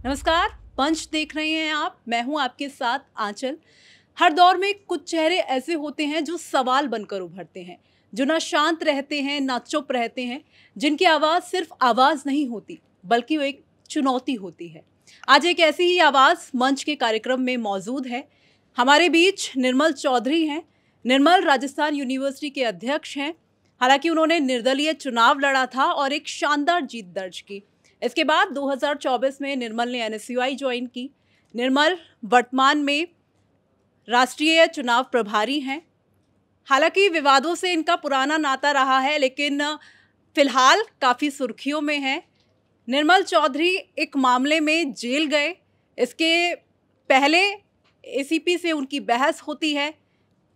नमस्कार। पंच देख रहे हैं आप। मैं हूं आपके साथ आंचल। हर दौर में कुछ चेहरे ऐसे होते हैं जो सवाल बनकर उभरते हैं, जो ना शांत रहते हैं ना चुप रहते हैं, जिनकी आवाज़ सिर्फ आवाज़ नहीं होती बल्कि वो एक चुनौती होती है। आज एक ऐसी ही आवाज़ मंच के कार्यक्रम में मौजूद है। हमारे बीच निर्मल चौधरी हैं। निर्मल राजस्थान यूनिवर्सिटी के अध्यक्ष हैं। हालांकि उन्होंने निर्दलीय चुनाव लड़ा था और एक शानदार जीत दर्ज की। इसके बाद 2024 में निर्मल ने एनएसयूआई ज्वाइन की। निर्मल वर्तमान में राष्ट्रीय चुनाव प्रभारी हैं। हालांकि विवादों से इनका पुराना नाता रहा है, लेकिन फिलहाल काफ़ी सुर्खियों में है। निर्मल चौधरी एक मामले में जेल गए। इसके पहले एसीपी से उनकी बहस होती है,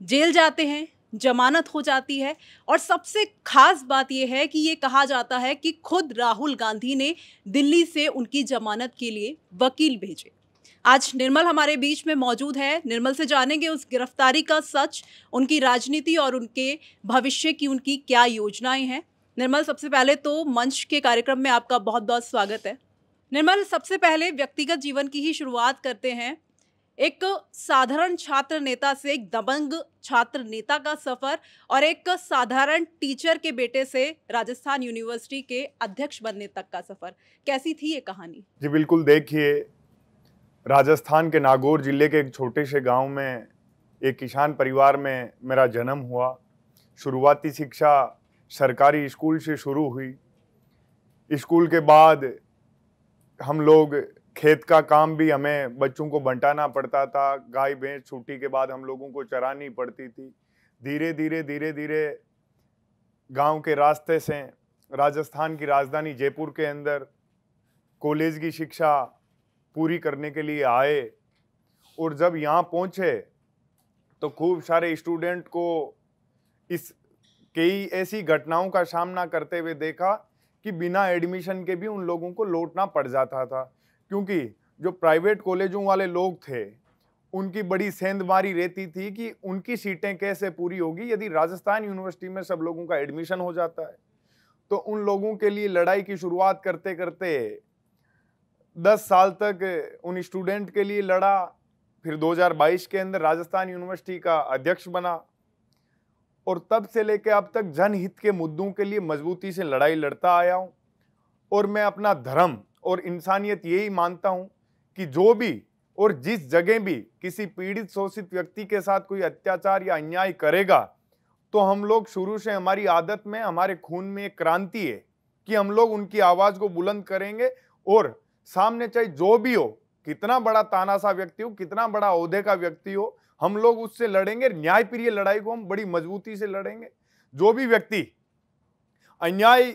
जेल जाते हैं, जमानत हो जाती है और सबसे खास बात यह है कि ये कहा जाता है कि खुद राहुल गांधी ने दिल्ली से उनकी जमानत के लिए वकील भेजे। आज निर्मल हमारे बीच में मौजूद है। निर्मल से जानेंगे उस गिरफ्तारी का सच, उनकी राजनीति और उनके भविष्य की उनकी क्या योजनाएं हैं। निर्मल, सबसे पहले तो मंच के कार्यक्रम में आपका बहुत बहुत स्वागत है। निर्मल, सबसे पहले व्यक्तिगत जीवन की ही शुरुआत करते हैं। एक साधारण छात्र नेता से एक दबंग छात्र नेता का सफर और एक साधारण टीचर के बेटे से राजस्थान यूनिवर्सिटी के अध्यक्ष बनने तक का सफर, कैसी थी ये कहानी? जी बिल्कुल, देखिए, राजस्थान के नागौर जिले के एक छोटे से गांव में एक किसान परिवार में मेरा जन्म हुआ। शुरुआती शिक्षा सरकारी स्कूल से शुरू हुई। स्कूल के बाद हम लोग खेत का काम भी हमें बच्चों को बंटाना पड़ता था। गाय भैंस छुट्टी के बाद हम लोगों को चरानी पड़ती थी। धीरे धीरे गांव के रास्ते से राजस्थान की राजधानी जयपुर के अंदर कॉलेज की शिक्षा पूरी करने के लिए आए। और जब यहाँ पहुँचे तो खूब सारे स्टूडेंट को इस कई ऐसी घटनाओं का सामना करते हुए देखा कि बिना एडमिशन के भी उन लोगों को लौटना पड़ जाता था, क्योंकि जो प्राइवेट कॉलेजों वाले लोग थे उनकी बड़ी सेंधमारी रहती थी कि उनकी सीटें कैसे पूरी होगी यदि राजस्थान यूनिवर्सिटी में सब लोगों का एडमिशन हो जाता है। तो उन लोगों के लिए लड़ाई की शुरुआत करते करते 10 साल तक उन स्टूडेंट के लिए लड़ा। फिर 2022 के अंदर राजस्थान यूनिवर्सिटी का अध्यक्ष बना और तब से लेकर अब तक जनहित के मुद्दों के लिए मजबूती से लड़ाई लड़ता आया हूं। और मैं अपना धर्म और इंसानियत यही मानता हूं कि जो भी और जिस जगह भी किसी पीड़ित शोषित व्यक्ति के साथ कोई अत्याचार या अन्याय करेगा तो हम लोग शुरू से हमारी आदत में, हमारे खून में एक क्रांति है कि हम लोग उनकी आवाज को बुलंद करेंगे और सामने चाहे जो भी हो, कितना बड़ा तानाशाह व्यक्ति हो, कितना बड़ा ओहदे का व्यक्ति हो, हम लोग उससे लड़ेंगे। न्यायप्रिय लड़ाई को हम बड़ी मजबूती से लड़ेंगे। जो भी व्यक्ति अन्याय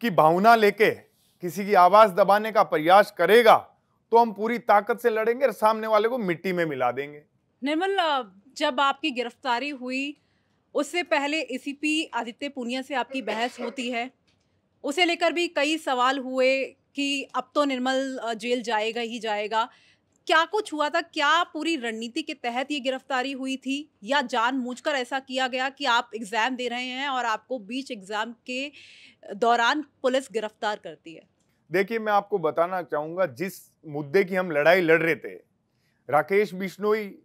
की भावना लेके किसी की आवाज दबाने का प्रयास करेगा तो हम पूरी ताकत से लड़ेंगे और सामने वाले को मिट्टी में मिला देंगे। निर्मल, जब आपकी गिरफ्तारी हुई उससे पहले एसीपी आदित्य पूनिया से आपकी बहस होती है। उसे लेकर भी कई सवाल हुए कि अब तो निर्मल जेल जाएगा ही जाएगा। क्या कुछ हुआ था? क्या पूरी रणनीति के तहत ये गिरफ्तारी हुई थी या जानबूझकर ऐसा किया गया कि आप एग्जाम दे रहे हैं और आपको बीच एग्जाम के दौरान पुलिस गिरफ्तार करती है? देखिए, मैं आपको बताना चाहूंगा, जिस मुद्दे की हम लड़ाई लड़ रहे थे, राकेश बिश्नोई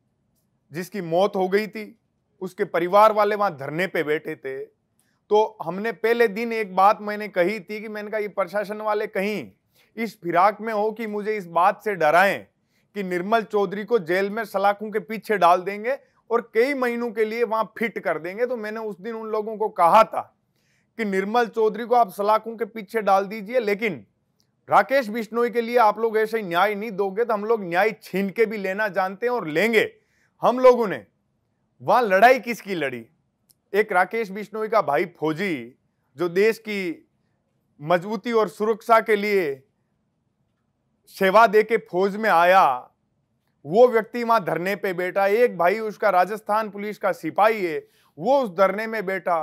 जिसकी मौत हो गई थी, उसके परिवार वाले वहां धरने पे बैठे थे। तो हमने पहले दिन एक बात मैंने कही थी कि मैंने कहा ये प्रशासन वाले कहीं इस फिराक में हो कि मुझे इस बात से डराएं कि निर्मल चौधरी को जेल में सलाखों के पीछे डाल देंगे और कई महीनों के लिए वहां फिट कर देंगे। तो मैंने उस दिन उन लोगों को कहा था कि निर्मल चौधरी को आप सलाखों के पीछे डाल दीजिए, लेकिन राकेश बिश्नोई के लिए आप लोग ऐसे न्याय नहीं दोगे तो हम लोग न्याय छीन के भी लेना जानते हैं और लेंगे। हम लोगों ने वहां लड़ाई किसकी लड़ी? एक राकेश बिश्नोई का भाई फौजी जो देश की मजबूती और सुरक्षा के लिए सेवा देके फौज में आया, वो व्यक्ति वहां धरने पे बैठा। एक भाई उसका राजस्थान पुलिस का सिपाही है, वो उस धरने में बैठा।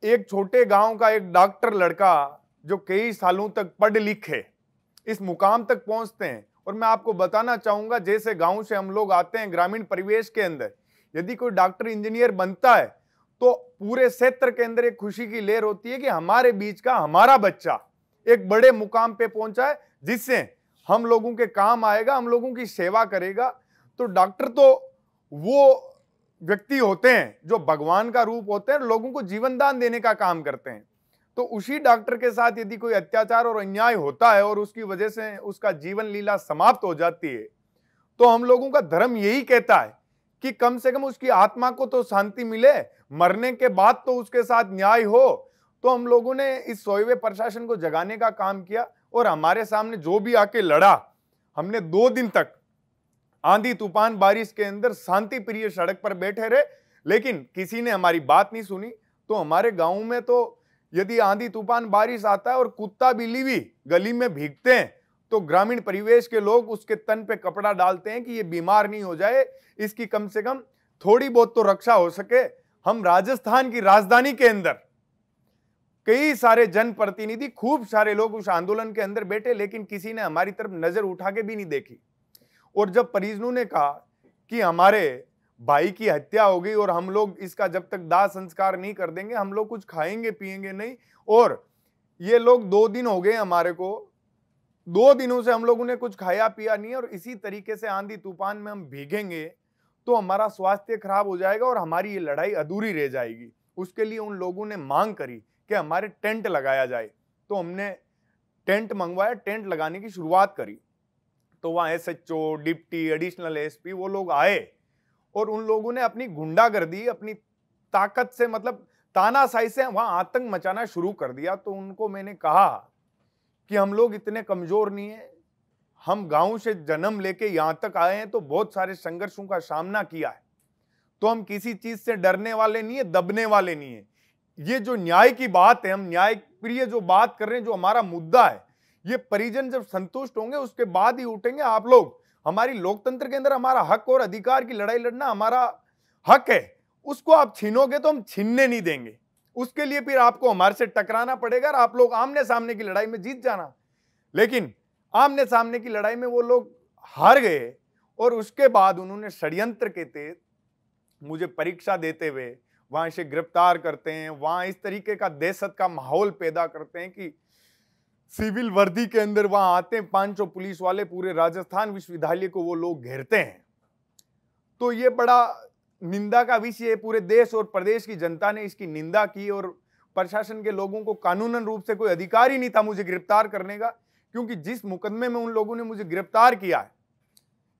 एक छोटे गांव का एक डॉक्टर लड़का जो कई सालों तक पढ़ लिखे इस मुकाम तक पहुंचते हैं। और मैं आपको बताना चाहूंगा, जैसे गांव से हम लोग आते हैं ग्रामीण परिवेश के अंदर, यदि कोई डॉक्टर इंजीनियर बनता है तो पूरे क्षेत्र के अंदर एक खुशी की लहर होती है कि हमारे बीच का हमारा बच्चा एक बड़े मुकाम पे पहुंचा है, जिससे हम लोगों के काम आएगा, हम लोगों की सेवा करेगा। तो डॉक्टर तो वो व्यक्ति होते हैं जो भगवान का रूप होते हैं, लोगों को जीवन दान देने का काम करते हैं। तो उसी डॉक्टर के साथ यदि कोई अत्याचार और अन्याय होता है और उसकी वजह से उसका जीवन लीला समाप्त हो जाती है, तो हम लोगों का धर्म यही कहता है कि कम से कम उसकी आत्मा को तो शांति मिले, मरने के बाद तो उसके साथ न्याय हो। तो हम लोगों ने इस सोए प्रशासन को जगाने का काम किया और हमारे सामने जो भी आके लड़ा, हमने 2 दिन तक आंधी तूफान बारिश के अंदर शांति प्रिय सड़क पर बैठे रहे, लेकिन किसी ने हमारी बात नहीं सुनी। तो हमारे गांव में तो यदि आंधी तूफान बारिश आता है और कुत्ता बिल्ली भी गली में भीगते हैं, तो ग्रामीण परिवेश के लोग उसके तन पे कपड़ा डालते हैं कि ये बीमार नहीं हो जाए, इसकी कम से कम थोड़ी बहुत तो रक्षा हो सके। हम राजस्थान की राजधानी के अंदर कई सारे जनप्रतिनिधि, खूब सारे लोग उस आंदोलन के अंदर बैठे, लेकिन किसी ने हमारी तरफ नजर उठा के भी नहीं देखी। और जब परिजनों ने कहा कि हमारे भाई की हत्या हो गई और हम लोग इसका जब तक दाह संस्कार नहीं कर देंगे, हम लोग कुछ खाएंगे पिएंगे नहीं, और ये लोग 2 दिन हो गए हमारे को, 2 दिनों से हम लोगों ने कुछ खाया पिया नहीं, और इसी तरीके से आंधी तूफान में हम भीगेंगे तो हमारा स्वास्थ्य खराब हो जाएगा और हमारी ये लड़ाई अधूरी रह जाएगी। उसके लिए उन लोगों ने मांग करी कि हमारे टेंट लगाया जाए। तो हमने टेंट मंगवाया, टेंट लगाने की शुरुआत करी। तो वहां एसएचओ, डिप्टी, एडिशनल एसपी वो लोग आए और उन लोगों ने अपनी गुंडागर्दी, अपनी ताकत से, मतलब तानाशाही से वहां आतंक मचाना शुरू कर दिया। तो उनको मैंने कहा कि हम लोग इतने कमजोर नहीं है, हम गांव से जन्म लेके यहां तक आए हैं तो बहुत सारे संघर्षों का सामना किया है, तो हम किसी चीज से डरने वाले नहीं है, दबने वाले नहीं है। ये जो न्याय की बात है, हम न्याय प्रिय जो बात कर रहे हैं, जो हमारा मुद्दा है, ये परिजन जब संतुष्ट होंगे उसके बाद ही उठेंगे। आप लोग, हमारी लोकतंत्र के अंदर हमारा हक और अधिकार की लड़ाई लड़ना हमारा हक है, उसको आप छीनोगे तो हम छीनने नहीं देंगे। उसके लिए फिर आपको हमारे से टकराना पड़ेगा और आप लोग आमने सामने की लड़ाई में जीत जाना। लेकिन आमने सामने की लड़ाई में वो लोग हार गए और उसके बाद उन्होंने षड्यंत्र के तहत मुझे परीक्षा देते हुए वहां से गिरफ्तार करते हैं। वहां इस तरीके का दहशत का माहौल पैदा करते हैं कि सिविल वर्दी के अंदर वहां आते हैं 500 पुलिस वाले, पूरे राजस्थान विश्वविद्यालय को वो लोग घेरते हैं। तो ये बड़ा निंदा का विषय है। पूरे देश और प्रदेश की जनता ने इसकी निंदा की और प्रशासन के लोगों को कानूनन रूप से कोई अधिकार ही नहीं था मुझे गिरफ्तार करने का, क्योंकि जिस मुकदमे में उन लोगों ने मुझे गिरफ्तार किया है,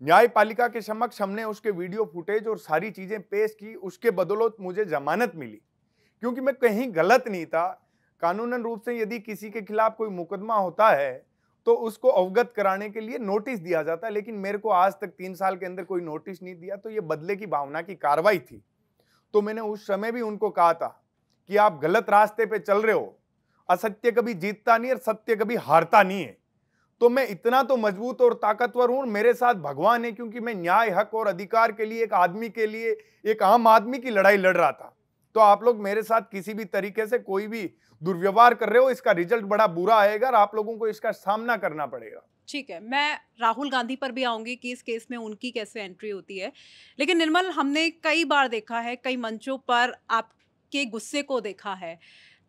न्यायपालिका के समक्ष हमने उसके वीडियो फुटेज और सारी चीजें पेश की, उसके बदौलत मुझे जमानत मिली, क्योंकि मैं कहीं गलत नहीं था। कानूनन रूप से यदि किसी के खिलाफ कोई मुकदमा होता है तो उसको अवगत कराने के लिए नोटिस दिया जाता है, लेकिन मेरे को आज तक 3 साल के अंदर कोई नोटिस नहीं दिया। तो ये बदले की भावना की कार्रवाई थी। तो मैंने उस समय भी उनको कहा था कि आप गलत रास्ते पे चल रहे हो, असत्य कभी जीतता नहीं और सत्य कभी हारता नहीं है। तो मैं इतना तो मजबूत और ताकतवर हूं, मेरे साथ भगवान है, क्योंकि मैं न्याय, हक और अधिकार के लिए, एक आदमी के लिए, एक आम आदमी की लड़ाई लड़ रहा था। तो आप लोग मेरे साथ किसी भी तरीके से कोई भी दुर्व्यवहार कर रहे हो, इसका रिजल्ट बड़ा बुरा आएगा और आप लोगों को इसका सामना करना पड़ेगा। ठीक है, मैं राहुल गांधी पर भी आऊंगी कि इस केस में उनकी कैसे एंट्री होती है। लेकिन निर्मल, हमने कई बार देखा है, कई मंचों पर आपके गुस्से को देखा है।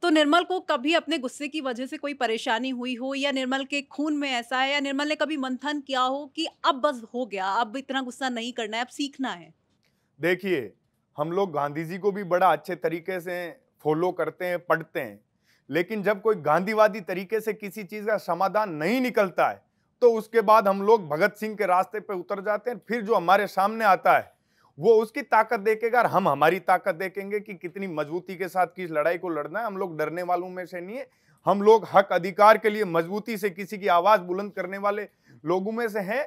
तो निर्मल को कभी अपने गुस्से की वजह से कोई परेशानी हुई हो, या निर्मल के खून में ऐसा है, या निर्मल ने कभी मंथन किया हो कि अब बस हो गया, अब इतना गुस्सा नहीं करना है, अब सीखना है? देखिए, हम लोग गांधी जी को भी बड़ा अच्छे तरीके से फॉलो करते हैं, पढ़ते हैं, लेकिन जब कोई गांधीवादी तरीके से किसी चीज का समाधान नहीं निकलता है तो उसके बाद हम लोग भगत सिंह के रास्ते पे उतर जाते हैं। फिर जो हमारे सामने आता है वो उसकी ताकत देखेगा और हम हमारी ताकत देखेंगे कि कितनी मजबूती के साथ किस लड़ाई को लड़ना है। हम लोग डरने वालों में से नहीं है, हम लोग हक अधिकार के लिए मजबूती से किसी की आवाज बुलंद करने वाले लोगों में से हैं।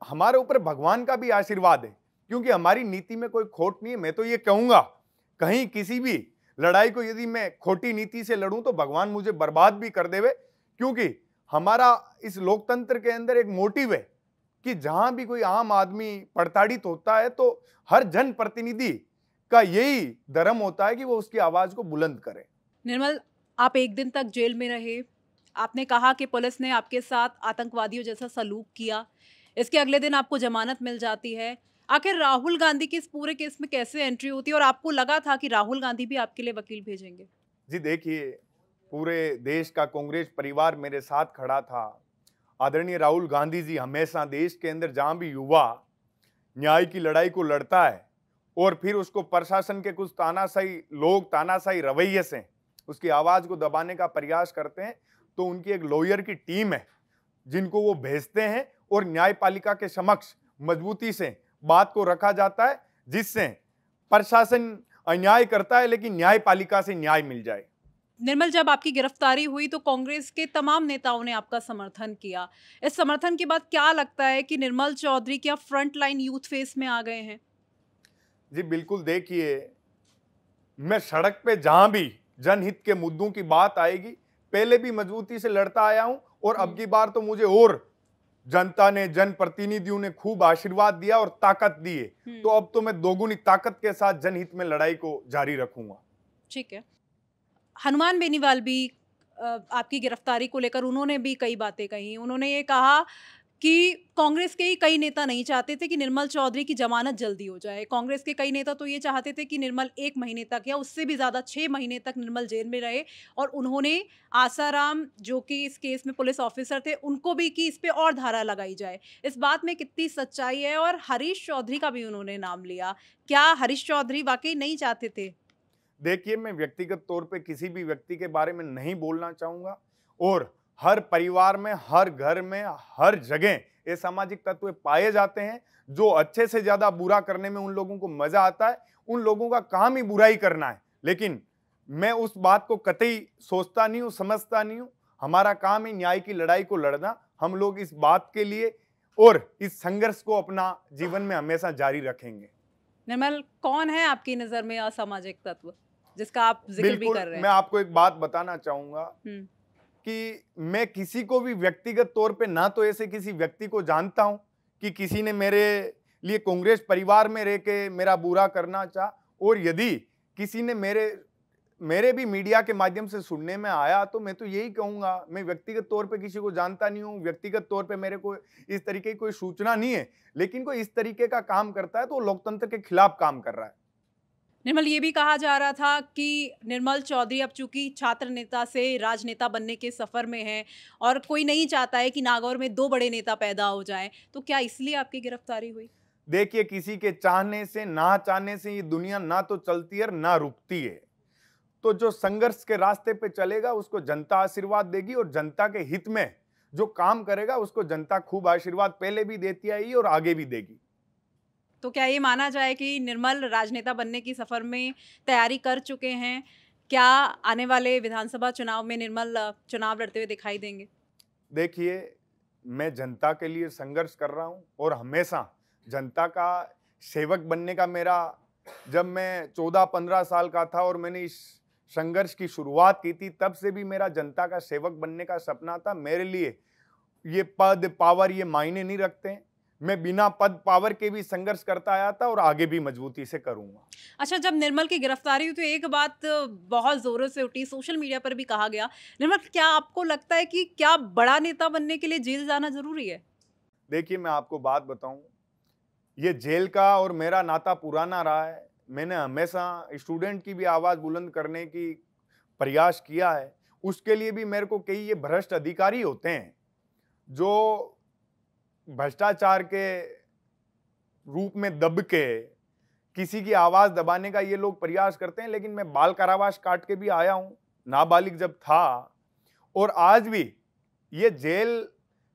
हमारे ऊपर भगवान का भी आशीर्वाद है, क्योंकि हमारी नीति में कोई खोट नहीं है। मैं तो ये कहूंगा, कहीं किसी भी लड़ाई को यदि मैं खोटी नीति से लड़ूं तो भगवान मुझे बर्बाद भी कर देवे, क्योंकि हमारा इस लोकतंत्र के अंदर एक मोटिव है कि जहां भी कोई आम आदमी प्रताड़ित होता है तो हर जन प्रतिनिधि का यही धर्म होता है कि वो उसकी आवाज को बुलंद करे। निर्मल, आप 1 दिन तक जेल में रहे। आपने कहा कि पुलिस ने आपके साथ आतंकवादियों जैसा सलूक किया। इसके अगले दिन आपको जमानत मिल जाती है। आखिर राहुल गांधी की इस पूरे केस में कैसे एंट्री होती है, और आपको लगा था कि राहुल गांधी भी आपके लिए वकील भेजेंगे? जी देखिए, पूरे देश का कांग्रेस परिवार मेरे साथ खड़ा था। आदरणीय राहुल गांधी जी हमेशा देश के अंदर जहां भी युवा न्याय की लड़ाई को लड़ता है और फिर उसको प्रशासन के कुछ तानाशाही रवैये से उसकी आवाज को दबाने का प्रयास करते हैं, तो उनकी एक लॉयर की टीम है जिनको वो भेजते हैं और न्यायपालिका के समक्ष मजबूती से बात को रखा जाता है, जिससे प्रशासन अन्याय करता है लेकिन न्यायपालिका से न्याय मिल जाए। निर्मल, जब आपकी गिरफ्तारी हुई तो कांग्रेस के तमाम नेताओं ने आपका समर्थन किया। इस समर्थन के बाद क्या लगता है कि निर्मल चौधरी क्या फ्रंट लाइन यूथ फेस में आ गए हैं? जी बिल्कुल, देखिए मैं सड़क पे जहां भी जनहित के मुद्दों की बात आएगी पहले भी मजबूती से लड़ता आया हूं, और अब की बार तो मुझे और जनता ने, जनप्रतिनिधियों ने खूब आशीर्वाद दिया और ताकत दी है, तो अब तो मैं दोगुनी ताकत के साथ जनहित में लड़ाई को जारी रखूंगा। ठीक है। हनुमान बेनीवाल भी आपकी गिरफ्तारी को लेकर उन्होंने भी कई बातें कही। उन्होंने ये कहा कि कांग्रेस के ही कई नेता नहीं चाहते थे कि निर्मल चौधरी की जमानत जल्दी हो जाए। कांग्रेस के कई नेता तो ये चाहते थे कि निर्मल 1 महीने तक या उससे भी ज़्यादा 6 महीने तक निर्मल जेल में रहे, और उन्होंने आसाराम जो कि इस केस में पुलिस ऑफिसर थे उनको भी कि इस पे और धारा लगाई जाए। इस बात में कितनी सच्चाई है? और हरीश चौधरी का भी उन्होंने नाम लिया। क्या हरीश चौधरी वाकई नहीं चाहते थे? देखिए, मैं व्यक्तिगत तौर पे किसी भी व्यक्ति के बारे में नहीं बोलना चाहूंगा, और हर परिवार में, हर घर में, हर जगह ये सामाजिक तत्व पाए जाते हैं जो अच्छे से ज्यादा बुरा करने में उन लोगों को मजा आता है। उन लोगों का काम ही बुराई करना है, लेकिन मैं उस बात को कतई सोचता नहीं हूं, समझता नहीं हूं। हमारा काम है न्याय की लड़ाई को लड़ना। हम लोग इस बात के लिए और इस संघर्ष को अपना जीवन में हमेशा जारी रखेंगे। निर्मल, कौन है आपकी नजर में असामाजिक तत्व जिसका आप जिक्र भी कर रहे हैं? मैं आपको एक बात बताना चाहूंगा कि मैं किसी को भी व्यक्तिगत तौर पे ना तो ऐसे किसी व्यक्ति को जानता हूं कि किसी ने मेरे लिए कांग्रेस परिवार में रह के मेरा बुरा करना चाहा, और यदि किसी ने मेरे भी मीडिया के माध्यम से सुनने में आया तो मैं तो यही कहूंगा, मैं व्यक्तिगत तौर पे किसी को जानता नहीं हूं, व्यक्तिगत तौर पे मेरे को इस तरीके की कोई सूचना नहीं है, लेकिन कोई इस तरीके का काम करता है तो लोकतंत्र के खिलाफ काम कर रहा है। निर्मल, ये भी कहा जा रहा था कि निर्मल चौधरी अब चूंकि छात्र नेता से राजनेता बनने के सफर में हैं और कोई नहीं चाहता है कि नागौर में 2 बड़े नेता पैदा हो जाएं, तो क्या इसलिए आपकी गिरफ्तारी हुई? देखिए, किसी के चाहने से ना चाहने से ये दुनिया ना तो चलती है ना रुकती है। तो जो संघर्ष के रास्ते पे चलेगा उसको जनता आशीर्वाद देगी, और जनता के हित में जो काम करेगा उसको जनता खूब आशीर्वाद पहले भी देती आई और आगे भी देगी। तो क्या ये माना जाए कि निर्मल राजनेता बनने की सफर में तैयारी कर चुके हैं? क्या आने वाले विधानसभा चुनाव में निर्मल चुनाव लड़ते हुए दिखाई देंगे? देखिए, मैं जनता के लिए संघर्ष कर रहा हूं और हमेशा जनता का सेवक बनने का मेरा, जब मैं 14-15 साल का था और मैंने इस संघर्ष की शुरुआत की थी, तब से भी मेरा जनता का सेवक बनने का सपना था। मेरे लिए ये पद पावर ये मायने नहीं रखते हैं। मैं बिना पद पावर के भी संघर्ष करता आया था और आगे भी मजबूती से करूंगा। अच्छा, जब निर्मल की गिरफ्तारी हुई तो एक बात बहुत जोरों से उठी, सोशल मीडिया पर भी कहा गया, निर्मल क्या आपको लगता है कि क्या बड़ा नेता बनने के लिए जेल जाना जरूरी है? देखिए, मैं आपको बात बताऊं, ये जेल का और मेरा नाता पुराना रहा है। मैंने हमेशा स्टूडेंट की भी आवाज बुलंद करने की प्रयास किया है। उसके लिए भी मेरे को कई ये भ्रष्ट अधिकारी होते हैं जो भ्रष्टाचार के रूप में दब के किसी की आवाज दबाने का ये लोग प्रयास करते हैं। लेकिन मैं बाल कारावास काट के भी आया हूं, नाबालिग जब था, और आज भी ये जेल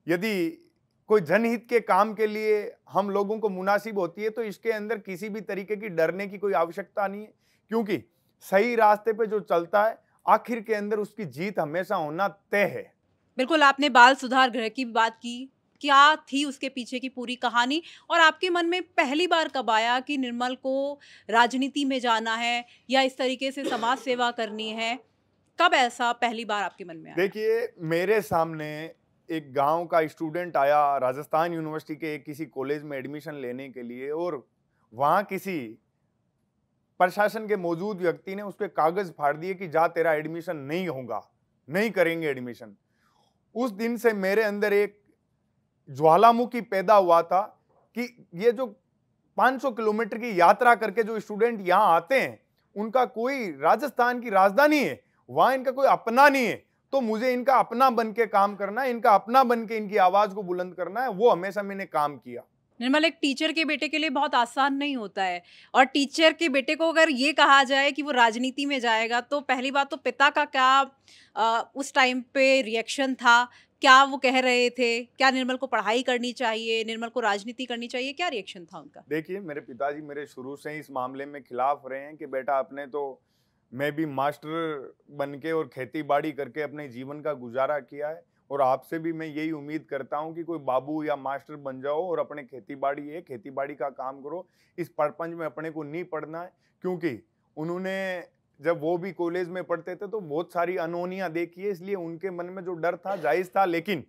यदि कोई जनहित के काम के लिए हम लोगों को मुनासिब होती है तो इसके अंदर किसी भी तरीके की डरने की कोई आवश्यकता नहीं है, क्योंकि सही रास्ते पे जो चलता है आखिर के अंदर उसकी जीत हमेशा होना तय है। बिल्कुल, आपने बाल सुधार गृह की बात की, क्या थी उसके पीछे की पूरी कहानी, और आपके मन में पहली बार कब आया कि निर्मल को राजनीति में जाना है या इस तरीके से समाज सेवा करनी है? कब ऐसा पहली बार आपके मन में आया? देखिए, मेरे सामने एक गांव का स्टूडेंट आया राजस्थान यूनिवर्सिटी के किसी कॉलेज में एडमिशन लेने के लिए, और वहां किसी प्रशासन के मौजूद व्यक्ति ने उसके कागज फाड़ दिए कि जा तेरा एडमिशन नहीं होगा, नहीं करेंगे एडमिशन। उस दिन से मेरे अंदर एक ज्वालामुखी पैदा हुआ था कि ये जो 500 किलोमीटर की यात्रा करके जो स्टूडेंट यहाँ आते हैं उनका कोई राजस्थान की राजधानी है, वहां इनका कोई अपना नहीं है, तो मुझे इनका अपना बन के काम करना है, इनका अपना बन के इनकी आवाज को बुलंद करना है। वो हमेशा मैंने काम किया। निर्मल, एक टीचर के बेटे के लिए बहुत आसान नहीं होता है, और टीचर के बेटे को अगर ये कहा जाए कि वो राजनीति में जाएगा, तो पहली बात तो पिता का क्या उस टाइम पे रिएक्शन था? क्या वो कह रहे थे? क्या निर्मल को पढ़ाई करनी चाहिए, निर्मल को राजनीति करनी चाहिए? क्या रिएक्शन था उनका? देखिए, मेरे पिताजी मेरे शुरू से ही इस मामले में खिलाफ रहे हैं कि बेटा आपने तो, मैं भी मास्टर बन के और खेती बाड़ी करके अपने जीवन का गुजारा किया है, और आपसे भी मैं यही उम्मीद करता हूं कि कोई बाबू या मास्टर बन जाओ और अपने खेती बाड़ी का काम करो। इस प्रपंच में अपने को नहीं पढ़ना है, क्योंकि उन्होंने जब वो भी कॉलेज में पढ़ते थे तो बहुत सारी अनहोनियां देखी है, इसलिए उनके मन में जो डर था जायज था। लेकिन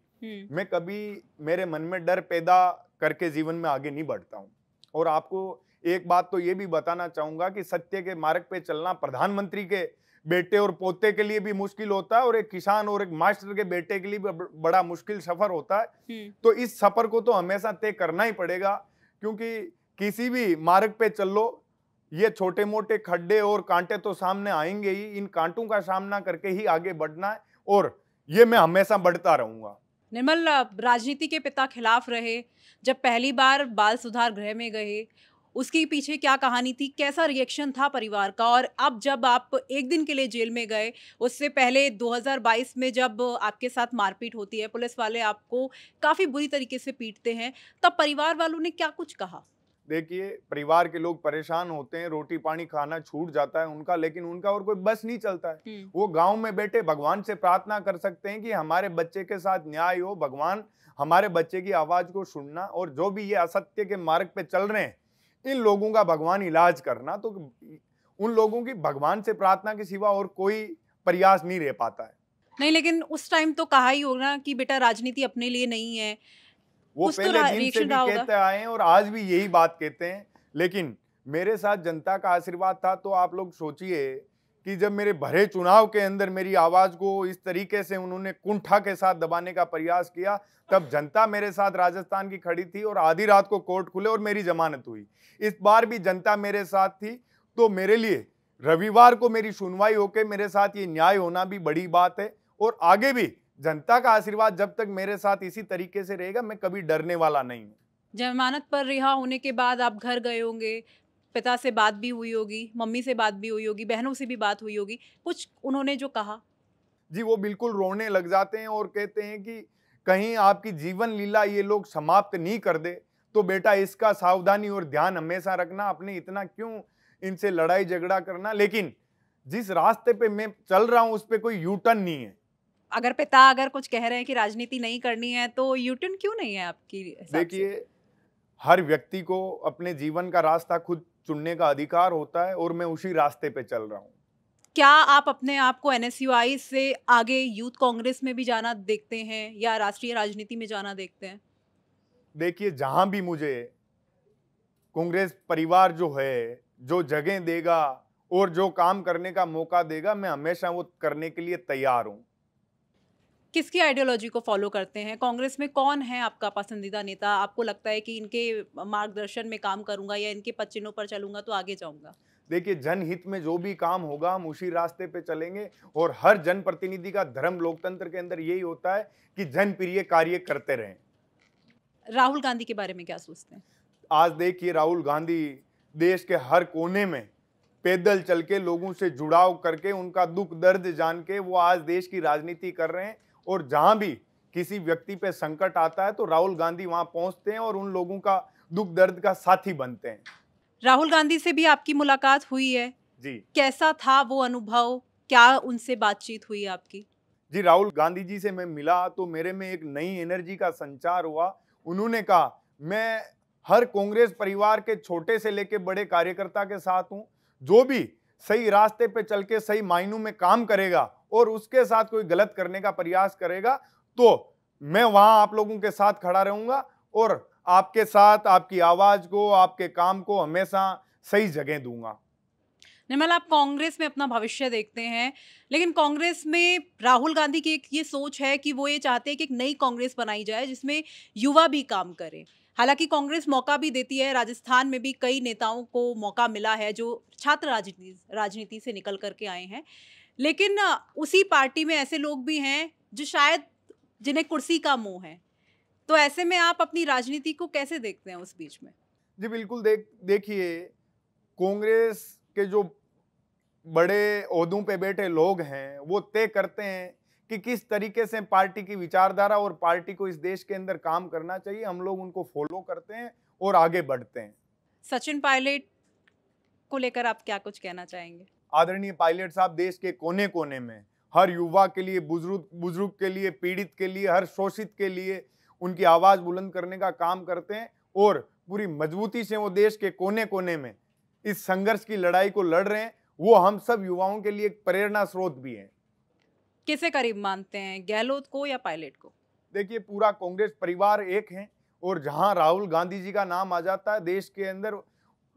मैं कभी मेरे मन में डर पैदा करके जीवन में आगे नहीं बढ़ता हूं। और आपको एक बात तो ये भी बताना चाहूंगा कि सत्य के मार्ग पे चलना प्रधानमंत्री के बेटे और पोते के लिए भी मुश्किल होता है, और एक किसान और एक मास्टर के बेटे के लिए भी बड़ा मुश्किल सफर होता है। तो इस सफर को तो हमेशा तय करना ही पड़ेगा, क्योंकि किसी भी मार्ग पे चल लो, ये छोटे मोटे खड्डे और कांटे तो सामने आएंगे ही। इन कांटों का सामना करके ही आगे बढ़ना है, और ये मैं हमेशा बढ़ता रहूंगा। निर्मल, राजनीति के पिता खिलाफ रहे, जब पहली बार बाल सुधार गृह में गए, उसके पीछे क्या कहानी थी? कैसा रिएक्शन था परिवार का? और अब जब आप एक दिन के लिए जेल में गए, उससे पहले 2022 में जब आपके साथ मारपीट होती है, पुलिस वाले आपको काफी बुरी तरीके से पीटते हैं, तब परिवार वालों ने क्या कुछ कहा? देखिए, परिवार के लोग परेशान होते हैं, रोटी पानी खाना छूट जाता है उनका, लेकिन उनका और कोई बस नहीं चलता है। वो गांव में बैठे भगवान से प्रार्थना कर सकते हैं कि हमारे बच्चे के साथ न्याय हो, भगवान हमारे बच्चे की आवाज को सुनना, और जो भी ये असत्य के मार्ग पे चल रहे हैं इन लोगों का भगवान इलाज करना। तो उन लोगों की भगवान से प्रार्थना के सिवा और कोई प्रयास नहीं रह पाता है। नहीं, लेकिन उस टाइम तो कहा ही होगा कि बेटा राजनीति अपने लिए नहीं है। वो पहले दिन से भी कहते आए हैं और आज भी यही बात कहते हैं। लेकिन मेरे साथ जनता का आशीर्वाद था। तो आप लोग सोचिए कि जब मेरे भरे चुनाव के अंदर मेरी आवाज को इस तरीके से उन्होंने कुंठा के साथ दबाने का प्रयास किया, तब जनता मेरे साथ राजस्थान की खड़ी थी, और आधी रात को कोर्ट खुले और मेरी जमानत हुई। इस बार भी जनता मेरे साथ थी। तो मेरे लिए रविवार को मेरी सुनवाई होकर मेरे साथ ये न्याय होना भी बड़ी बात है, और आगे भी जनता का आशीर्वाद जब तक मेरे साथ इसी तरीके से रहेगा, मैं कभी डरने वाला नहीं हूँ। जमानत पर रिहा होने के बाद आप घर गए होंगे, पिता से बात भी हुई होगी, मम्मी से बात भी हुई होगी, बहनों से भी बात हुई होगी, कुछ उन्होंने जो कहा? जी, वो बिल्कुल रोने लग जाते हैं और कहते हैं कि कहीं आपकी जीवन लीला ये लोग समाप्त नहीं कर दे, तो बेटा इसका सावधानी और ध्यान हमेशा रखना, अपने इतना क्यों इनसे लड़ाई झगड़ा करना। लेकिन जिस रास्ते पे मैं चल रहा हूं उस पे कोई यू टर्न नहीं है। अगर पिता अगर कुछ कह रहे हैं कि राजनीति नहीं करनी है, तो यू टर्न क्यों नहीं है आपकी हिसाब से? देखिए, हर व्यक्ति को अपने जीवन का रास्ता खुद चुनने का अधिकार होता है, और मैं उसी रास्ते पे चल रहा हूँ। क्या आप अपने आप को एनएसयूआई से आगे यूथ कांग्रेस में भी जाना देखते हैं, या राष्ट्रीय राजनीति में जाना देखते हैं? देखिए, जहां भी मुझे कांग्रेस परिवार जो है, जो जगह देगा और जो काम करने का मौका देगा, मैं हमेशा वो करने के लिए तैयार हूं। किसकी आइडियोलॉजी को फॉलो करते हैं? कांग्रेस में कौन है आपका पसंदीदा नेता? आपको लगता है कि इनके मार्गदर्शन में काम करूंगा या इनके पद चिन्हों पर चलूंगा तो आगे जाऊंगा? देखिए, जनहित में जो भी काम होगा हम उसी रास्ते पे चलेंगे, और हर जनप्रतिनिधि का धर्म लोकतंत्र के अंदर यही होता है कि जनप्रिय कार्य करते रहें। राहुल गांधी के बारे में क्या सोचते हैं? आज देखिए, राहुल गांधी देश के हर कोने में पैदल चल के लोगों से जुड़ाव करके उनका दुख दर्द जान के वो आज देश की राजनीति कर रहे हैं, और जहां भी किसी व्यक्ति पे संकट आता है तो राहुल गांधी वहां पहुंचते हैं और उन लोगों का दुख दर्द का साथी बनते हैं। राहुल गांधी से भी आपकी मुलाकात हुई है जी। कैसा था वो अनुभव? क्या उनसे बातचीत हुई आपकी? जी, राहुल गांधी जी से मैं मिला तो मेरे में एक नई एनर्जी का संचार हुआ। उन्होंने कहा, मैं हर कांग्रेस परिवार के छोटे से लेके बड़े कार्यकर्ता के साथ हूं, जो भी सही रास्ते पे चल के सही मायनों में काम करेगा और उसके साथ कोई गलत करने का प्रयास करेगा, तो मैं वहां आप लोगों के साथ खड़ा रहूंगा और आपके साथ आपकी आवाज को, आपके काम को हमेशा सही जगह दूंगा। निर्मल, आप कांग्रेस में अपना भविष्य देखते हैं, लेकिन कांग्रेस में राहुल गांधी की एक ये सोच है कि वो ये चाहते हैं कि एक नई कांग्रेस बनाई जाए जिसमें युवा भी काम करें। हालांकि कांग्रेस मौका भी देती है, राजस्थान में भी कई नेताओं को मौका मिला है जो छात्र राजनीति से निकल करके आए हैं, लेकिन उसी पार्टी में ऐसे लोग भी हैं जो शायद जिन्हें कुर्सी का मोह है, तो ऐसे में आप अपनी राजनीति को कैसे देखते हैं उस बीच में? जी बिल्कुल, देखिए, कांग्रेस के जो बड़े ओहदों पे बैठे लोग हैं वो तय करते हैं कि किस तरीके से पार्टी की विचारधारा और पार्टी को इस देश के अंदर काम करना चाहिए। हम लोग उनको फॉलो करते हैं और आगे बढ़ते हैं। सचिन पायलट को लेकर आप क्या कुछ कहना चाहेंगे? आदरणीय पायलट साहब देश के कोने कोने में हर युवा के लिए, बुजुर्ग के लिए, पीड़ित के लिए, हर शोषित के लिए उनकी आवाज बुलंद करने का काम करते हैं और पूरी मजबूती से वो देश के कोने कोने में इस संघर्ष की लड़ाई को लड़ रहे हैं। वो हम सब युवाओं के लिए एक प्रेरणा स्रोत भी हैं। किसे करीब मानते हैं, गहलोत को या पायलट को? देखिए, पूरा कांग्रेस परिवार एक है और जहां राहुल गांधी जी का नाम आ जाता है, देश के अंदर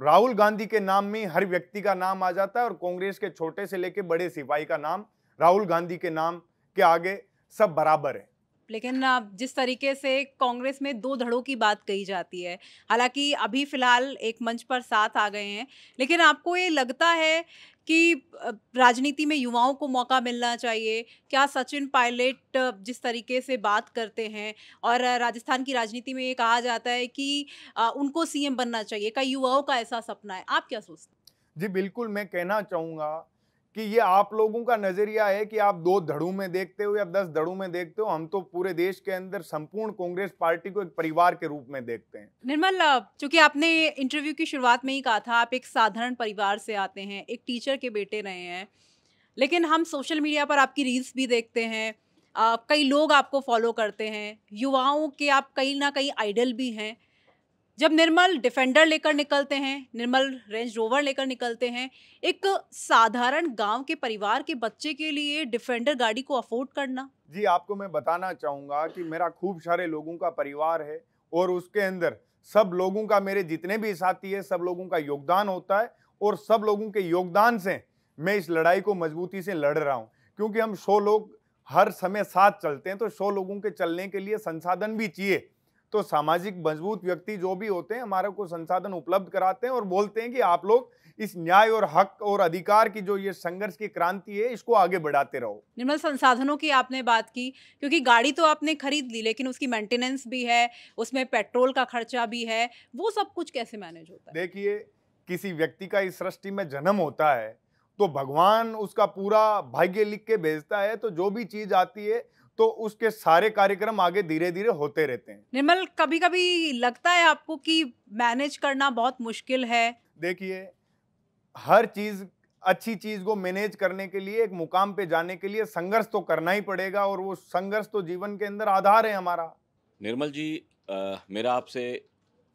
राहुल गांधी के नाम में हर व्यक्ति का नाम आ जाता है और कांग्रेस के छोटे से लेके बड़े सिपाही का नाम राहुल गांधी के नाम के आगे सब बराबर है। लेकिन जिस तरीके से कांग्रेस में दो धड़ों की बात कही जाती है, हालांकि अभी फिलहाल एक मंच पर साथ आ गए हैं, लेकिन आपको ये लगता है कि राजनीति में युवाओं को मौका मिलना चाहिए? क्या सचिन पायलट जिस तरीके से बात करते हैं और राजस्थान की राजनीति में ये कहा जाता है कि उनको सीएम बनना चाहिए, क्या युवाओं का ऐसा सपना है? आप क्या सोचते हैं? जी बिल्कुल, मैं कहना चाहूंगा कि ये आप लोगों का नजरिया है कि आप 2 धड़ों में देखते हो या 10 धड़ों में देखते हो। हम तो पूरे देश के अंदर संपूर्ण कांग्रेस पार्टी को एक परिवार के रूप में देखते हैं। निर्मल, चूंकि आपने इंटरव्यू की शुरुआत में ही कहा था आप एक साधारण परिवार से आते हैं, एक टीचर के बेटे रहे हैं, लेकिन हम सोशल मीडिया पर आपकी रील्स भी देखते हैं, कई लोग आपको फॉलो करते हैं, युवाओं के आप कहीं ना कहीं आइडल भी हैं। जब निर्मल डिफेंडर लेकर निकलते हैं, निर्मल रेंज रोवर लेकर निकलते हैं, एक साधारण गांव के परिवार के बच्चे के लिए डिफेंडर गाड़ी को अफोर्ड करना। जी, आपको मैं बताना चाहूंगा कि मेरा खूब सारे लोगों का परिवार है और उसके अंदर सब लोगों का, मेरे जितने भी साथी है, सब लोगों का योगदान होता है और सब लोगों के योगदान से मैं इस लड़ाई को मजबूती से लड़ रहा हूं। क्योंकि हम 100 लोग हर समय साथ चलते हैं, तो 100 लोगों के चलने के लिए संसाधन भी चाहिए। तो सामाजिक मजबूत व्यक्ति जो भी होते हैं हमारे को संसाधन उपलब्ध कराते हैं और बोलते हैं कि आप लोग इस न्याय और हक और अधिकार की जो ये संघर्ष की क्रांति है इसको आगे बढ़ाते रहो। निर्मल, संसाधनों की आपने बात की, क्योंकि गाड़ी तो आपने खरीद ली लेकिन उसकी मेंटेनेंस भी है, उसमें पेट्रोल का खर्चा भी है, वो सब कुछ कैसे मैनेज होता है? देखिए, किसी व्यक्ति का इस सृष्टि में जन्म होता है तो भगवान उसका पूरा भाग्य लिख के भेजता है, तो जो भी चीज आती है तो उसके सारे कार्यक्रम आगे धीरे धीरे होते रहते हैं। निर्मल, कभी कभी लगता है आपको कि मैनेज करना बहुत मुश्किल है? देखिए, हर चीज, अच्छी चीज को मैनेज करने के लिए, एक मुकाम पे जाने के लिए संघर्ष तो करना ही पड़ेगा और वो संघर्ष तो जीवन के अंदर आधार है हमारा। निर्मल जी, मेरा आपसे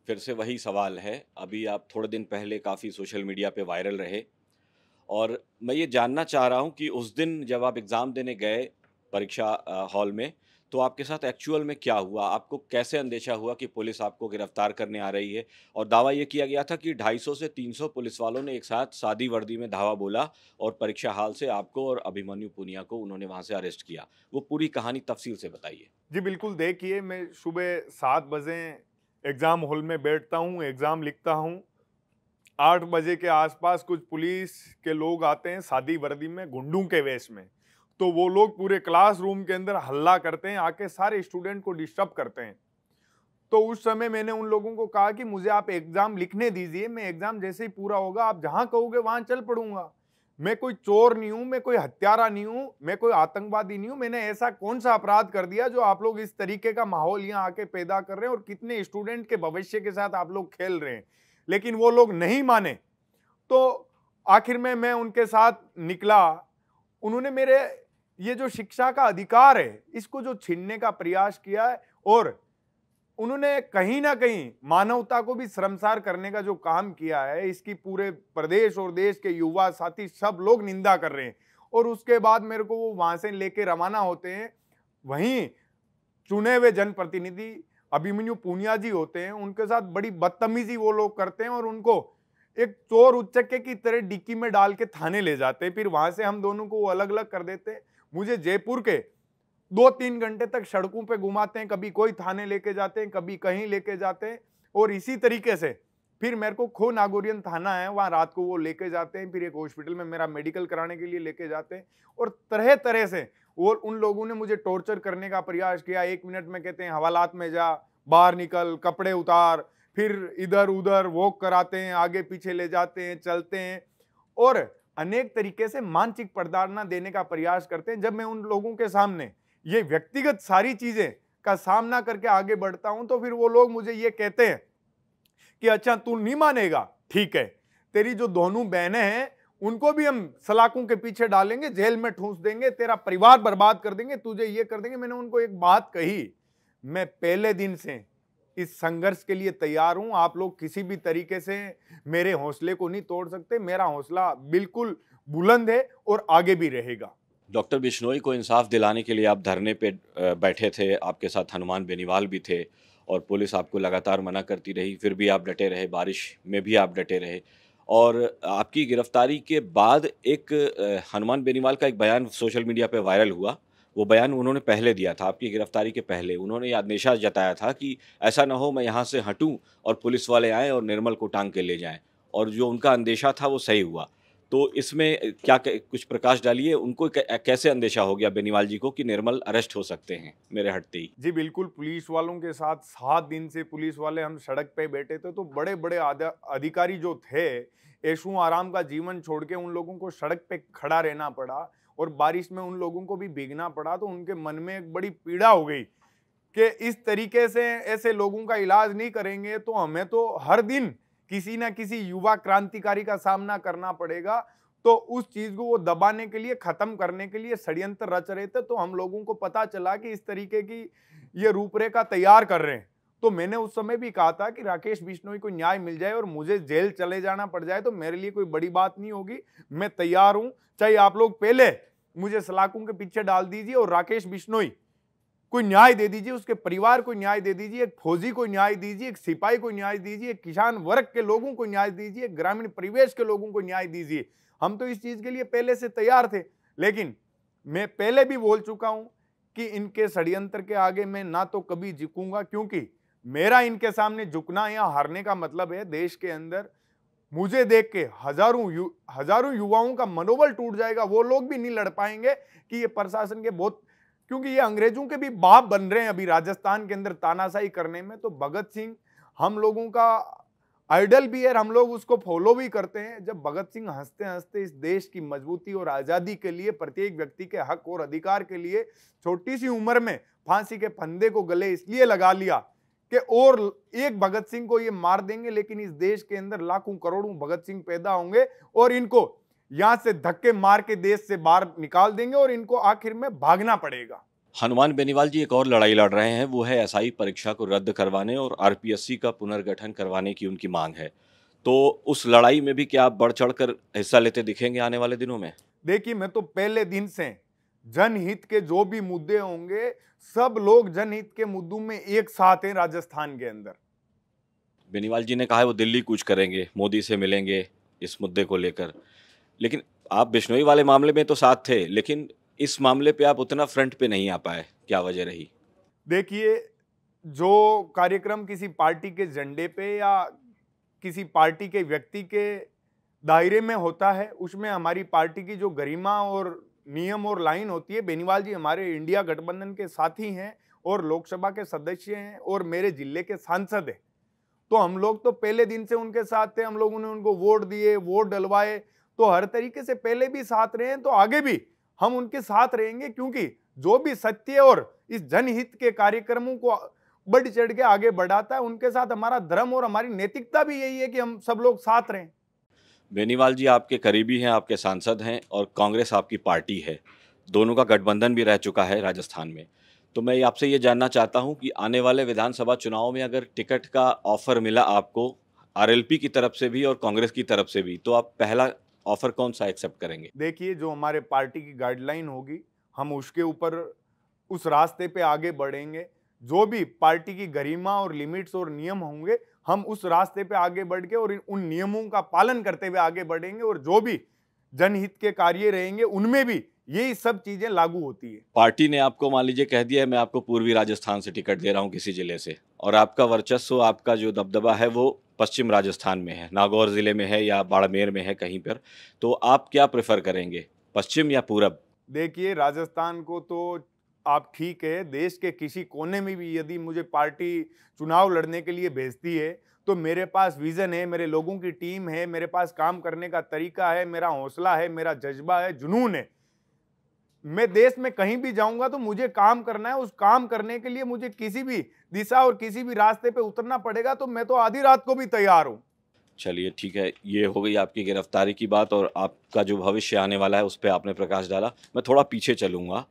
फिर से वही सवाल है। अभी आप थोड़े दिन पहले काफ़ी सोशल मीडिया पे वायरल रहे और मैं ये जानना चाह रहा हूँ कि उस दिन जब आप एग्ज़ाम देने गए परीक्षा हॉल में, तो आपके साथ एक्चुअल में क्या हुआ? आपको कैसे अंदेशा हुआ कि पुलिस आपको गिरफ्तार करने आ रही है? और दावा ये किया गया था कि 250 से 300 पुलिस वालों ने एक साथ सादी वर्दी में धावा बोला और परीक्षा हॉल से आपको और अभिमन्यु पुनिया को उन्होंने वहाँ से अरेस्ट किया। वो पूरी कहानी तफसील से बताइए। जी बिल्कुल, देखिए, मैं सुबह 7 बजे एग्ज़ाम हॉल में बैठता हूँ, एग्ज़ाम लिखता हूँ। 8 बजे के आसपास कुछ पुलिस के लोग आते हैं सादी वर्दी में, गुंडों के वेश में। तो वो लोग पूरे क्लासरूम के अंदर हल्ला करते हैं, आके सारे स्टूडेंट को डिस्टर्ब करते हैं। तो उस समय मैंने उन लोगों को कहा कि मुझे आप एग्ज़ाम लिखने दीजिए, मैं एग्ज़ाम जैसे ही पूरा होगा आप जहाँ कहोगे वहाँ चल पड़ूंगा। मैं कोई चोर नहीं हूँ, मैं कोई हत्यारा नहीं हूँ, मैं कोई आतंकवादी नहीं हूँ। मैंने ऐसा कौन सा अपराध कर दिया जो आप लोग इस तरीके का माहौल यहाँ आके पैदा कर रहे हैं और कितने स्टूडेंट के भविष्य के साथ आप लोग खेल रहे हैं। लेकिन वो लोग नहीं माने, तो आखिर में मैं उनके साथ निकला। उन्होंने मेरे ये जो शिक्षा का अधिकार है इसको जो छीनने का प्रयास किया है और उन्होंने कहीं ना कहीं मानवता को भी शर्मसार करने का जो काम किया है, इसकी पूरे प्रदेश और देश के युवा साथी सब लोग निंदा कर रहे हैं। और उसके बाद मेरे को वो वहां से लेके रवाना होते हैं। वहीं चुने हुए जनप्रतिनिधि अभिमन्यु पुनिया जी होते हैं, उनके साथ बड़ी बदतमीजी वो लोग करते हैं और उनको एक चोर उच्चके की तरह डिक्की में डाल के थाने ले जाते हैं। फिर वहां से हम दोनों को अलग अलग कर देते हैं। मुझे जयपुर के 2-3 घंटे तक सड़कों पे घुमाते हैं, कभी कोई थाने लेके जाते हैं, कभी कहीं लेके जाते हैं। और इसी तरीके से फिर मेरे को खो नागौरियन थाना है, वहाँ रात को वो लेके जाते हैं, फिर एक हॉस्पिटल में मेरा मेडिकल कराने के लिए लेके जाते हैं। और तरह तरह से वो उन लोगों ने मुझे टॉर्चर करने का प्रयास किया। 1 मिनट में कहते हैं हवालात में जा, बाहर निकल, कपड़े उतार, फिर इधर उधर वॉक कराते हैं, आगे पीछे ले जाते हैं, चलते हैं और अनेक तरीके से मानसिक प्रताड़ना देने का प्रयास करते हैं। जब मैं उन लोगों के सामने ये व्यक्तिगत सारी चीजें का सामना करके आगे बढ़ता हूं तो फिर वो लोग मुझे ये कहते हैं कि अच्छा तू नहीं मानेगा, ठीक है, तेरी जो दोनों बहनें हैं उनको भी हम सलाखों के पीछे डालेंगे, जेल में ठूंस देंगे, तेरा परिवार बर्बाद कर देंगे, तुझे ये कर देंगे। मैंने उनको एक बात कही, मैं पहले दिन से इस संघर्ष के लिए तैयार हूं। आप लोग किसी भी तरीके से मेरे हौसले को नहीं तोड़ सकते। मेरा हौसला बिल्कुल बुलंद है और आगे भी रहेगा। डॉक्टर बिश्नोई को इंसाफ दिलाने के लिए आप धरने पे बैठे थे, आपके साथ हनुमान बेनीवाल भी थे और पुलिस आपको लगातार मना करती रही, फिर भी आप डटे रहे, बारिश में भी आप डटे रहे। और आपकी गिरफ्तारी के बाद एक हनुमान बेनीवाल का एक बयान सोशल मीडिया पे वायरल हुआ। वो बयान उन्होंने पहले दिया था, आपकी गिरफ्तारी के पहले। उन्होंने ये अंदेशा जताया था कि ऐसा ना हो मैं यहाँ से हटूं और पुलिस वाले आएँ और निर्मल को टांग के ले जाएं, और जो उनका अंदेशा था वो सही हुआ। तो इसमें क्या कुछ प्रकाश डालिए, उनको कैसे अंदेशा हो गया बेनीवाल जी को कि निर्मल अरेस्ट हो सकते हैं मेरे हटते ही? जी बिल्कुल, पुलिस वालों के साथ 7 दिन से पुलिस वाले हम सड़क पे बैठे थे, तो बड़े बड़े अधिकारी जो थे, ऐशो आराम का जीवन छोड़ के उन लोगों को सड़क पे खड़ा रहना पड़ा और बारिश में उन लोगों को भी भीगना पड़ा। तो उनके मन में एक बड़ी पीड़ा हो गई कि इस तरीके से ऐसे लोगों का इलाज नहीं करेंगे तो हमें तो हर दिन किसी ना किसी युवा क्रांतिकारी का सामना करना पड़ेगा। तो उस चीज को वो दबाने के लिए, खत्म करने के लिए षड्यंत्र रच रहे थे। तो हम लोगों को पता चला कि इस तरीके की ये रूपरेखा तैयार कर रहे हैं। तो मैंने उस समय भी कहा था कि राकेश बिश्नोई को न्याय मिल जाए और मुझे जेल चले जाना पड़ जाए तो मेरे लिए कोई बड़ी बात नहीं होगी, मैं तैयार हूं। चाहे आप लोग पहले मुझे सलाखों के पीछे डाल दीजिए और राकेश बिश्नोई कोई न्याय दे दीजिए, उसके परिवार को न्याय दे दीजिए, एक फौजी को न्याय दीजिए, एक सिपाही को न्याय दीजिए, एक किसान वर्ग के लोगों को न्याय दीजिए, ग्रामीण परिवेश के लोगों को न्याय दीजिए। हम तो इस चीज के लिए पहले से तैयार थे। लेकिन मैं पहले भी बोल चुका हूं कि इनके षड्यंत्र के आगे मैं ना तो कभी झुकूंगा, क्योंकि मेरा इनके सामने झुकना या हारने का मतलब है देश के अंदर मुझे देख के हजारों युवाओं का मनोबल टूट जाएगा। वो लोग भी नहीं लड़ पाएंगे कि ये प्रशासन के बहुत, क्योंकि ये अंग्रेजों के भी बाप बन रहे हैं अभी राजस्थान के अंदर तानाशाही करने में। तो भगत सिंह हम लोगों का आइडल भी है, हम लोग उसको फॉलो भी करते हैं। जब भगत सिंह हंसते हंसते इस देश की मजबूती और आजादी के लिए, प्रत्येक व्यक्ति के हक और अधिकार के लिए छोटी सी उम्र में फांसी के फंदे को गले इसलिए लगा लिया कि और एक भगत सिंह को ये मार देंगे, लेकिन इस देश के अंदर लाखों करोड़ों भगत सिंह पैदा होंगे और इनको यहां से धक्के मार के देश से बाहर निकाल देंगे और इनको आखिर में भागना पड़ेगा। हनुमान बेनीवाल जी एक और लड़ाई लड़ रहे हैं, वो है एसआई परीक्षा को रद्द करवाने और आरपीएससी का पुनर्गठन करवाने की उनकी मांग है। तो उस लड़ाई में भी क्या आप बढ़ चढ़कर हिस्सा लेते दिखेंगे आने वाले दिनों में? देखिए, मैं तो पहले दिन से जनहित के जो भी मुद्दे होंगे, सब लोग जनहित के मुद्दों में एक साथ हैं राजस्थान के अंदर। बेनीवाल जी ने कहा है वो दिल्ली कूच करेंगे, मोदी से मिलेंगे इस मुद्दे को लेकर, लेकिन आप बिश्नोई वाले मामले में तो साथ थे, लेकिन इस मामले पे आप उतना फ्रंट पे नहीं आ पाए, क्या वजह रही? देखिए, जो कार्यक्रम किसी पार्टी के झंडे पे या किसी पार्टी के व्यक्ति के दायरे में होता है, उसमें हमारी पार्टी की जो गरिमा और नियम और लाइन होती है। बेनीवाल जी हमारे इंडिया गठबंधन के साथी हैं और लोकसभा के सदस्य हैं और मेरे जिले के सांसद हैं। तो हम लोग तो पहले दिन से उनके साथ थे, हम लोगों ने उनको वोट दिए, वोट डलवाए, तो हर तरीके से पहले भी साथ रहे हैं, तो आगे भी हम उनके साथ रहेंगे। क्योंकि जो भी सत्य और इस जनहित के कार्यक्रमों को बढ़ चढ़ के आगे बढ़ाता है, उनके साथ हमारा धर्म और हमारी नैतिकता भी यही है कि हम सब लोग साथ रहें। बेनीवाल जी आपके करीबी हैं, आपके सांसद हैं और कांग्रेस आपकी पार्टी है, दोनों का गठबंधन भी रह चुका है राजस्थान में। तो मैं आपसे ये जानना चाहता हूं कि आने वाले विधानसभा चुनाव में अगर टिकट का ऑफर मिला आपको आरएलपी की तरफ से भी और कांग्रेस की तरफ से भी, तो आप पहला ऑफर कौन सा एक्सेप्ट करेंगे? देखिए, जो हमारे पार्टी की गाइडलाइन होगी, हम उसके ऊपर उस रास्ते पे आगे बढ़ेंगे। जो भी पार्टी की गरिमा और लिमिट्स और नियम होंगे, हम उस रास्ते पे आगे बढ़ के और उन नियमों का पालन करते हुए आगे बढ़ेंगे। और जो भी जनहित के कार्य रहेंगे, उनमें भी यही सब चीजें लागू होती है। पार्टी ने आपको मान लीजिए कह दिया है मैं आपको पूर्वी राजस्थान से टिकट दे रहा हूं किसी जिले से, और आपका वर्चस्व, आपका जो दबदबा है वो पश्चिम राजस्थान में है, नागौर ज़िले में है या बाड़मेर में है कहीं पर, तो आप क्या प्रेफर करेंगे, पश्चिम या पूरब? देखिए, राजस्थान को तो आप ठीक है, देश के किसी कोने में भी यदि मुझे पार्टी चुनाव लड़ने के लिए भेजती है तो मेरे पास विजन है, मेरे लोगों की टीम है, मेरे पास काम करने का तरीका है, मेरा हौसला है, मेरा जज्बा है, जुनून है। मैं देश में कहीं भी जाऊंगा तो मुझे काम करना है। उस काम करने के लिए मुझे किसी भी दिशा और किसी भी रास्ते पे उतरना पड़ेगा तो मैं तो आधी रात को भी तैयार हूं। चलिए ठीक है, ये हो गई आपकी गिरफ्तारी की बात और आपका जो भविष्य आने वाला है उस पे आपने प्रकाश डाला। मैं थोड़ा पीछे चलूँगा।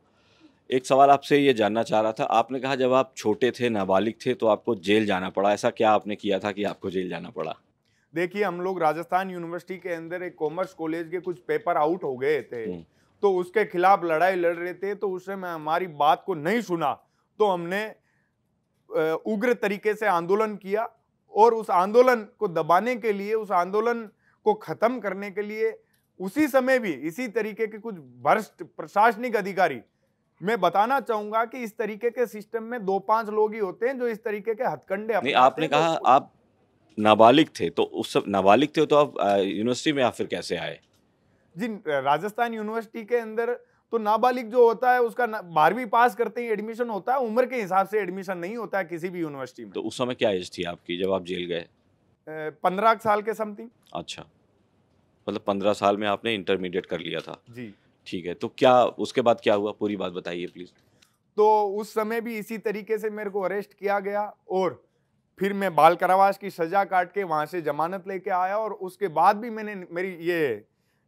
एक सवाल आपसे ये जानना चाह रहा था, आपने कहा जब आप छोटे थे, नाबालिग थे तो आपको जेल जाना पड़ा। ऐसा क्या आपने किया था कि आपको जेल जाना पड़ा? देखिए, हम लोग राजस्थान यूनिवर्सिटी के अंदर एक कॉमर्स कॉलेज के कुछ पेपर आउट हो गए थे, तो उसके खिलाफ लड़ाई लड़ रहे थे। तो उस समय हमारी बात को नहीं सुना तो हमने उग्र तरीके से आंदोलन किया और उस आंदोलन को दबाने के लिए, उस आंदोलन को खत्म करने के लिए उसी समय भी इसी तरीके के कुछ भ्रष्ट प्रशासनिक अधिकारी, मैं बताना चाहूंगा कि इस तरीके के सिस्टम में 2-5 लोग ही होते हैं जो इस तरीके के हथकंडे नहीं, अपनाते आपने हैं। कहा आप नाबालिग थे, तो उस सब नाबालिग थे तो आप यूनिवर्सिटी में आप फिर कैसे आए? जी, राजस्थान यूनिवर्सिटी के अंदर तो नाबालिग जो होता है उसका 12वीं पास करते ही एडमिशन होता है, उम्र के हिसाब से एडमिशन नहीं होता है किसी भी यूनिवर्सिटी में। तो उस समय क्या एज थी आपकी जब आप जेल गए? 15 साल के समथिंग। अच्छा, मतलब 15 साल में आपने इंटरमीडिएट कर लिया था। जी। ठीक है, तो क्या उसके बाद क्या हुआ? पूरी बात बताइए प्लीज़। तो उस समय भी इसी तरीके से मेरे को अरेस्ट किया गया और फिर मैं बाल कारावास की सजा काट के वहां से जमानत लेके आया और उसके बाद भी मैंने मेरी ये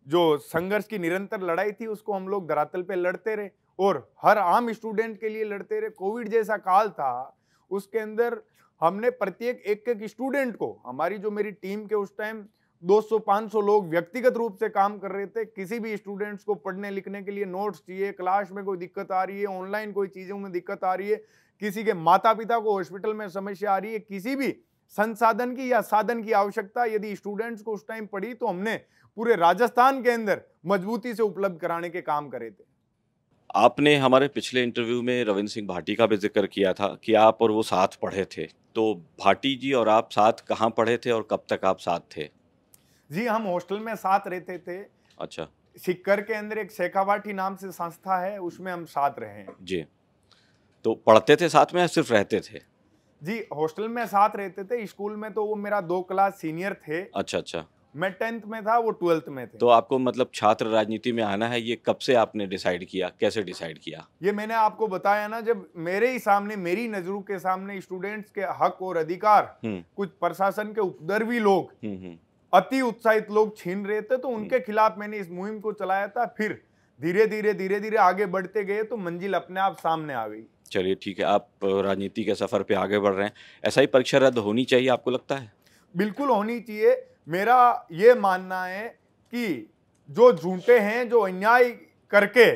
जो संघर्ष की निरंतर लड़ाई थी उसको हम लोग धरातल पे लड़ते रहे और हर आम स्टूडेंट के लिए लड़ते रहे। कोविड जैसा काल था, उसके अंदर हमने प्रत्येक एक स्टूडेंट को, हमारी जो मेरी टीम के उस टाइम 200-500 लोग व्यक्तिगत रूप से काम कर रहे थे। किसी भी स्टूडेंट्स को पढ़ने लिखने के लिए नोट्स चाहिए, क्लास में कोई दिक्कत आ रही है, ऑनलाइन कोई चीजों में दिक्कत आ रही है, किसी के माता पिता को हॉस्पिटल में समस्या आ रही है, किसी भी संसाधन की या साधन की आवश्यकता यदि स्टूडेंट्स को उस टाइम पड़ी तो हमने पूरे राजस्थान के अंदर मजबूती से उपलब्ध कराने के काम करे थे। आपने हमारे पिछले इंटरव्यू में रविंद्र सिंह भाटी का भी जिक्र किया था कि आप और वो साथ पढ़े थे, तो भाटी जी और आप साथ कहाँ पढ़े थे और कब तक आप साथ थे? जी, हम हॉस्टल में साथ रहते थे। अच्छा। सिक्कर के अंदर एक शेखावाटी नाम से संस्था है, उसमें हम साथ रहे हैं। जी, तो पढ़ते थे साथ में या सिर्फ रहते थे? जी, हॉस्टल में साथ रहते थे। स्कूल में तो वो मेरा 2 क्लास सीनियर थे। अच्छा अच्छा। मैं 10th में था, वो 12th में थे। तो आपको मतलब छात्र राजनीति में आना है, ये कब से आपने डिसाइड किया, कैसे डिसाइड किया? ये मैंने आपको बताया ना, जब मेरे ही सामने, मेरी नजरों के सामने स्टूडेंट्स के हक और अधिकार कुछ प्रशासन के उपद्रवी लोग, अति उत्साहित लोग छीन रहे थे, तो उनके खिलाफ मैंने इस मुहिम को चलाया था। फिर धीरे धीरे आगे बढ़ते गए तो मंजिल अपने आप सामने आ गई। चलिए ठीक है, आप राजनीति के सफर पे आगे बढ़ रहे हैं। ऐसा ही परीक्षा रद्द होनी चाहिए आपको लगता है? बिल्कुल होनी चाहिए। मेरा ये मानना है कि जो झूठे हैं, जो अन्याय करके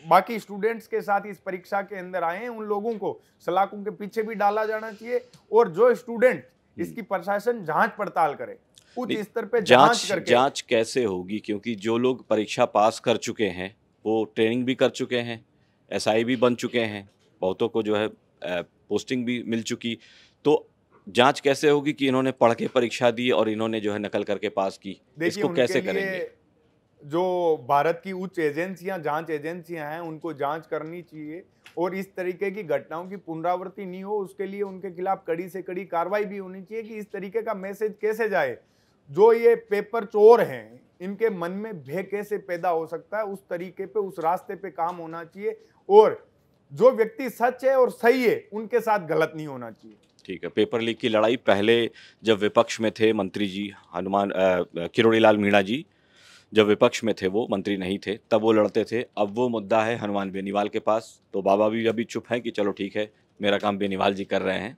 बाकी स्टूडेंट्स के साथ इस परीक्षा के अंदर आए हैं, उन लोगों को सलाखों के पीछे भी डाला जाना चाहिए और जो स्टूडेंट इसकी प्रशासन जांच पड़ताल करे, उच्च स्तर पे जांच करके। जांच कैसे होगी? क्योंकि जो लोग परीक्षा पास कर चुके हैं वो ट्रेनिंग भी कर चुके हैं, एसआई भी बन चुके हैं, बहुतों को जो है पोस्टिंग भी मिल चुकी, तो जांच कैसे होगी कि इन्होंने पढ़ के परीक्षा दी और इन्होंने जो है नकल करके पास की? इसको कैसे करेंगे? जो भारत की उच्च एजेंसियां, जांच एजेंसियां हैं, उनको जांच करनी चाहिए और इस तरीके की घटनाओं की पुनरावृत्ति नहीं हो, उसके लिए उनके खिलाफ कड़ी से कड़ी कार्रवाई भी होनी चाहिए कि इस तरीके का मैसेज कैसे जाए। जो ये पेपर चोर हैं, इनके मन में भय कैसे पैदा हो सकता है, उस तरीके पे, उस रास्ते पे काम होना चाहिए और जो व्यक्ति सच है और सही है उनके साथ गलत नहीं होना चाहिए। ठीक है, पेपर लीक की लड़ाई पहले जब विपक्ष में थे मंत्री जी किरोड़ी लाल मीणा जी, जब विपक्ष में थे, वो मंत्री नहीं थे, तब वो लड़ते थे। अब वो मुद्दा है हनुमान बेनीवाल के पास, तो बाबा भी अभी चुप हैं कि चलो ठीक है, मेरा काम बेनीवाल जी कर रहे हैं।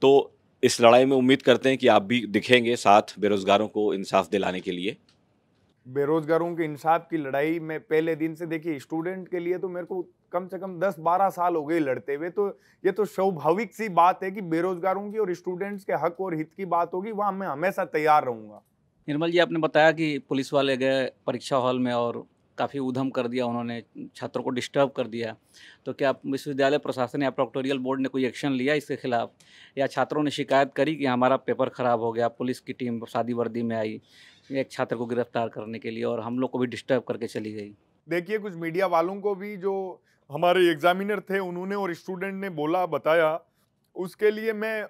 तो इस लड़ाई में उम्मीद करते हैं कि आप भी दिखेंगे साथ बेरोजगारों को इंसाफ दिलाने के लिए। बेरोजगारों के इंसाफ की लड़ाई में पहले दिन से, देखिए, स्टूडेंट के लिए तो मेरे को कम से कम 10-12 साल हो गए लड़ते हुए, तो ये तो स्वाभाविक सी बात है कि बेरोजगारों की और स्टूडेंट्स के हक और हित की बात होगी, वहां मैं हमेशा तैयार रहूंगा। निर्मल जी, आपने बताया कि पुलिस वाले गए परीक्षा हॉल में और काफ़ी ऊधम कर दिया उन्होंने, छात्रों को डिस्टर्ब कर दिया। तो क्या विश्वविद्यालय प्रशासन या प्रोक्टोरियल बोर्ड ने कोई एक्शन लिया इसके खिलाफ, या छात्रों ने शिकायत करी कि हमारा पेपर ख़राब हो गया, पुलिस की टीम सादी वर्दी में आई एक छात्र को गिरफ्तार करने के लिए और हम लोग को भी डिस्टर्ब करके चली गई? देखिए, कुछ मीडिया वालों को भी जो हमारे एग्जामिनर थे उन्होंने और स्टूडेंट ने बोला बताया, उसके लिए मैं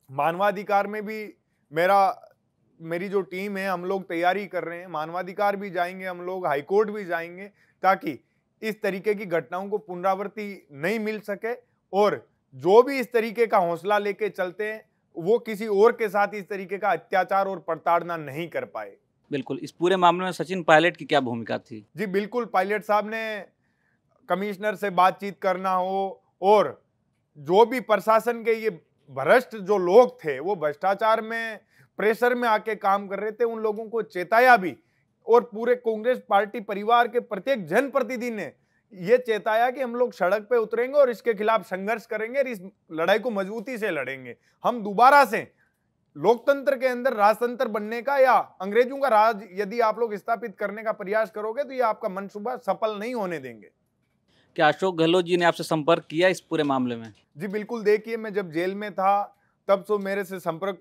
मानवाधिकार में भी मेरी जो टीम है हम लोग तैयारी कर रहे हैं। मानवाधिकार भी जाएंगे हम लोग, हाईकोर्ट भी जाएंगे, ताकि इस तरीके की घटनाओं को पुनरावृत्ति नहीं मिल सके और जो भी इस तरीके का हौसला लेके चलते हैं वो किसी और के साथ इस तरीके का अत्याचार और प्रताड़ना नहीं कर पाए। बिल्कुल, इस पूरे मामले में सचिन पायलट की क्या भूमिका थी? जी बिल्कुल, पायलट साहब ने कमिश्नर से बातचीत करना हो और जो भी प्रशासन के ये भ्रष्ट जो लोग थे वो भ्रष्टाचार में प्रेशर में आके काम कर रहे थे, उन लोगों को चेताया भी और पूरे कांग्रेस पार्टी परिवार के प्रत्येक जनप्रतिनिधि ने ये चेताया कि हम लोग सड़क पे उतरेंगे और इसके खिलाफ संघर्ष करेंगे और इस लड़ाई को मजबूती से लड़ेंगे। हम दोबारा से लोकतंत्र के अंदर राजतंत्र बनने का या अंग्रेजों का राज यदि आप लोग स्थापित करने का प्रयास करोगे तो ये आपका मंसूबा सफल नहीं होने देंगे। क्या अशोक गहलोत जी ने आपसे संपर्क किया इस पूरे मामले में? जी बिल्कुल, देखिए मैं जब जेल में था तब तो मेरे से संपर्क,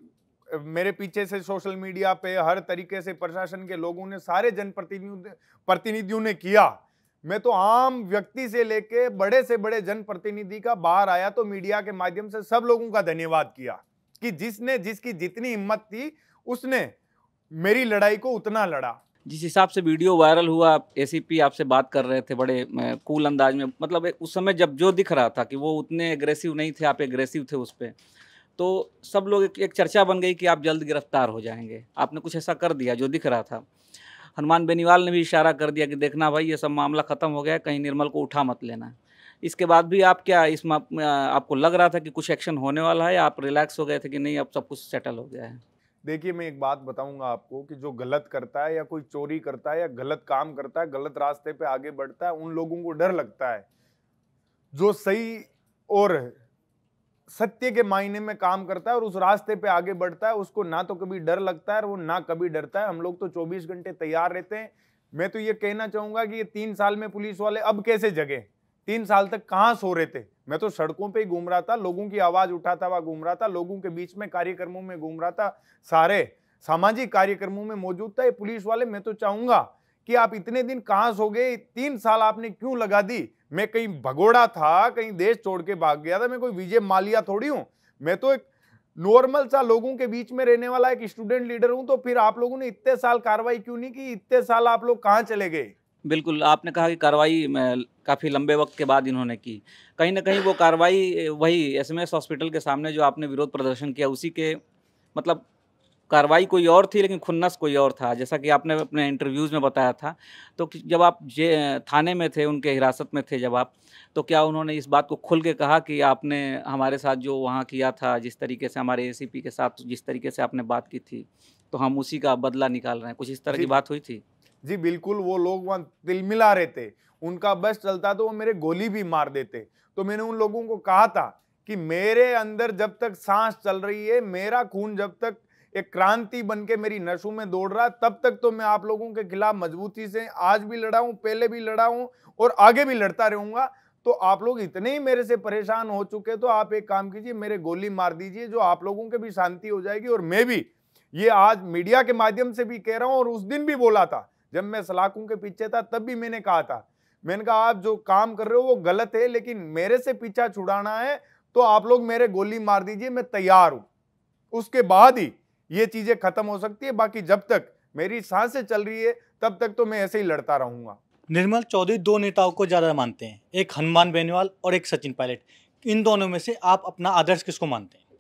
मेरे पीछे से सोशल मीडिया पे हर तरीके से प्रशासन के लोगों ने, सारे जनप्रतिनिधियों ने किया। मैं तो आम व्यक्ति से लेके बड़े से बड़े जनप्रतिनिधि का बाहर आया तो मीडिया के माध्यम से सब लोगों का धन्यवाद किया कि जिसकी जितनी हिम्मत थी उसने मेरी लड़ाई को उतना लड़ा। जिस हिसाब से वीडियो वायरल हुआ, एसीपी आपसे बात कर रहे थे बड़े कूल अंदाज में, मतलब उस समय जब जो दिख रहा था कि वो उतने एग्रेसिव नहीं थे, आप एग्रेसिव थे उस पर, तो सब लोग एक चर्चा बन गई कि आप जल्द गिरफ्तार हो जाएंगे। आपने कुछ ऐसा कर दिया जो दिख रहा था। हनुमान बेनीवाल ने भी इशारा कर दिया कि देखना भाई ये सब मामला ख़त्म हो गया है, कहीं निर्मल को उठा मत लेना। इसके बाद भी आप क्या आपको लग रहा था कि कुछ एक्शन होने वाला है, या आप रिलैक्स हो गए थे कि नहीं अब सब कुछ सेटल हो गया है? देखिए, मैं एक बात बताऊंगा आपको कि जो गलत करता है या कोई चोरी करता है या गलत काम करता है, गलत रास्ते पे आगे बढ़ता है, उन लोगों को डर लगता है। जो सही और सत्य के मायने में काम करता है और उस रास्ते पे आगे बढ़ता है, उसको ना तो कभी डर लगता है और वो ना कभी डरता है। हम लोग तो 24 घंटे तैयार रहते हैं। मैं तो ये कहना चाहूंगा कि ये 3 साल में पुलिस वाले अब कैसे जगे? 3 साल तक कहाँ सो रहे थे? मैं तो सड़कों पे ही घूम रहा था, लोगों की आवाज उठाता हुआ घूम रहा था, लोगों के बीच में कार्यक्रमों में घूम रहा था, सारे सामाजिक कार्यक्रमों में मौजूद था। ये पुलिस वाले, मैं तो चाहूंगा कि आप इतने दिन कहाँ सो गए? 3 साल आपने क्यों लगा दी? मैं कहीं भगोड़ा था, कहीं देश छोड़ के भाग गया था, मैं कोई विजय माल्या थोड़ी हूं। मैं तो एक नॉर्मल सा लोगों के बीच में रहने वाला एक स्टूडेंट लीडर हूं। तो फिर आप लोगों ने इतने साल कार्रवाई क्यों नहीं की? इतने साल आप लोग कहाँ चले गए? बिल्कुल, आपने कहा कि कार्रवाई काफ़ी लंबे वक्त के बाद इन्होंने की। कहीं ना कहीं वो कार्रवाई वही एसएमएस हॉस्पिटल के सामने जो आपने विरोध प्रदर्शन किया उसी के, मतलब कार्रवाई कोई और थी लेकिन खुन्नस कोई और था, जैसा कि आपने अपने इंटरव्यूज़ में बताया था। तो जब आप थाने में थे, उनके हिरासत में थे जब आप, तो क्या उन्होंने इस बात को खुल के कहा कि आपने हमारे साथ जो वहाँ किया था, जिस तरीके से हमारे एसीपी के साथ जिस तरीके से आपने बात की थी, तो हम उसी का बदला निकाल रहे हैं, कुछ इस तरह की बात हुई थी? जी बिल्कुल, वो लोग वहाँ तिलमिला रहे थे। उनका बस चलता तो वो मेरे गोली भी मार देते। तो मैंने उन लोगों को कहा था कि मेरे अंदर जब तक सांस चल रही है, मेरा खून जब तक एक क्रांति बनके मेरी नसों में दौड़ रहा है, तब तक तो मैं आप लोगों के खिलाफ मजबूती से आज भी लड़ा हूं, पहले भी लड़ा हूं और आगे भी लड़ता रहूंगा। तो आप लोग इतने ही मेरे से परेशान हो चुके, तो आप एक काम कीजिए, मेरे गोली मार दीजिए, जो आप लोगों के भी शांति हो जाएगी। और मैं भी ये आज मीडिया के माध्यम से भी कह रहा हूं और उस दिन भी बोला था जब मैं सलाखों के पीछे था, तब भी मैंने कहा था, मैंने कहा आप जो काम कर रहे हो वो गलत है, लेकिन मेरे से पीछा छुड़ाना है तो आप लोग मेरे गोली मार दीजिए, मैं तैयार हूं। उसके बाद ही ये चीजें खत्म हो सकती है। बाकी जब तक मेरी सांसें चल रही है तब तक तो मैं ऐसे ही लड़ता रहूंगा। निर्मल चौधरी 2 नेताओं को ज्यादा मानते हैं, एक हनुमान बेनीवाल और एक सचिन पायलट। इन दोनों में से आप अपना आदर्श किसको मानते हैं?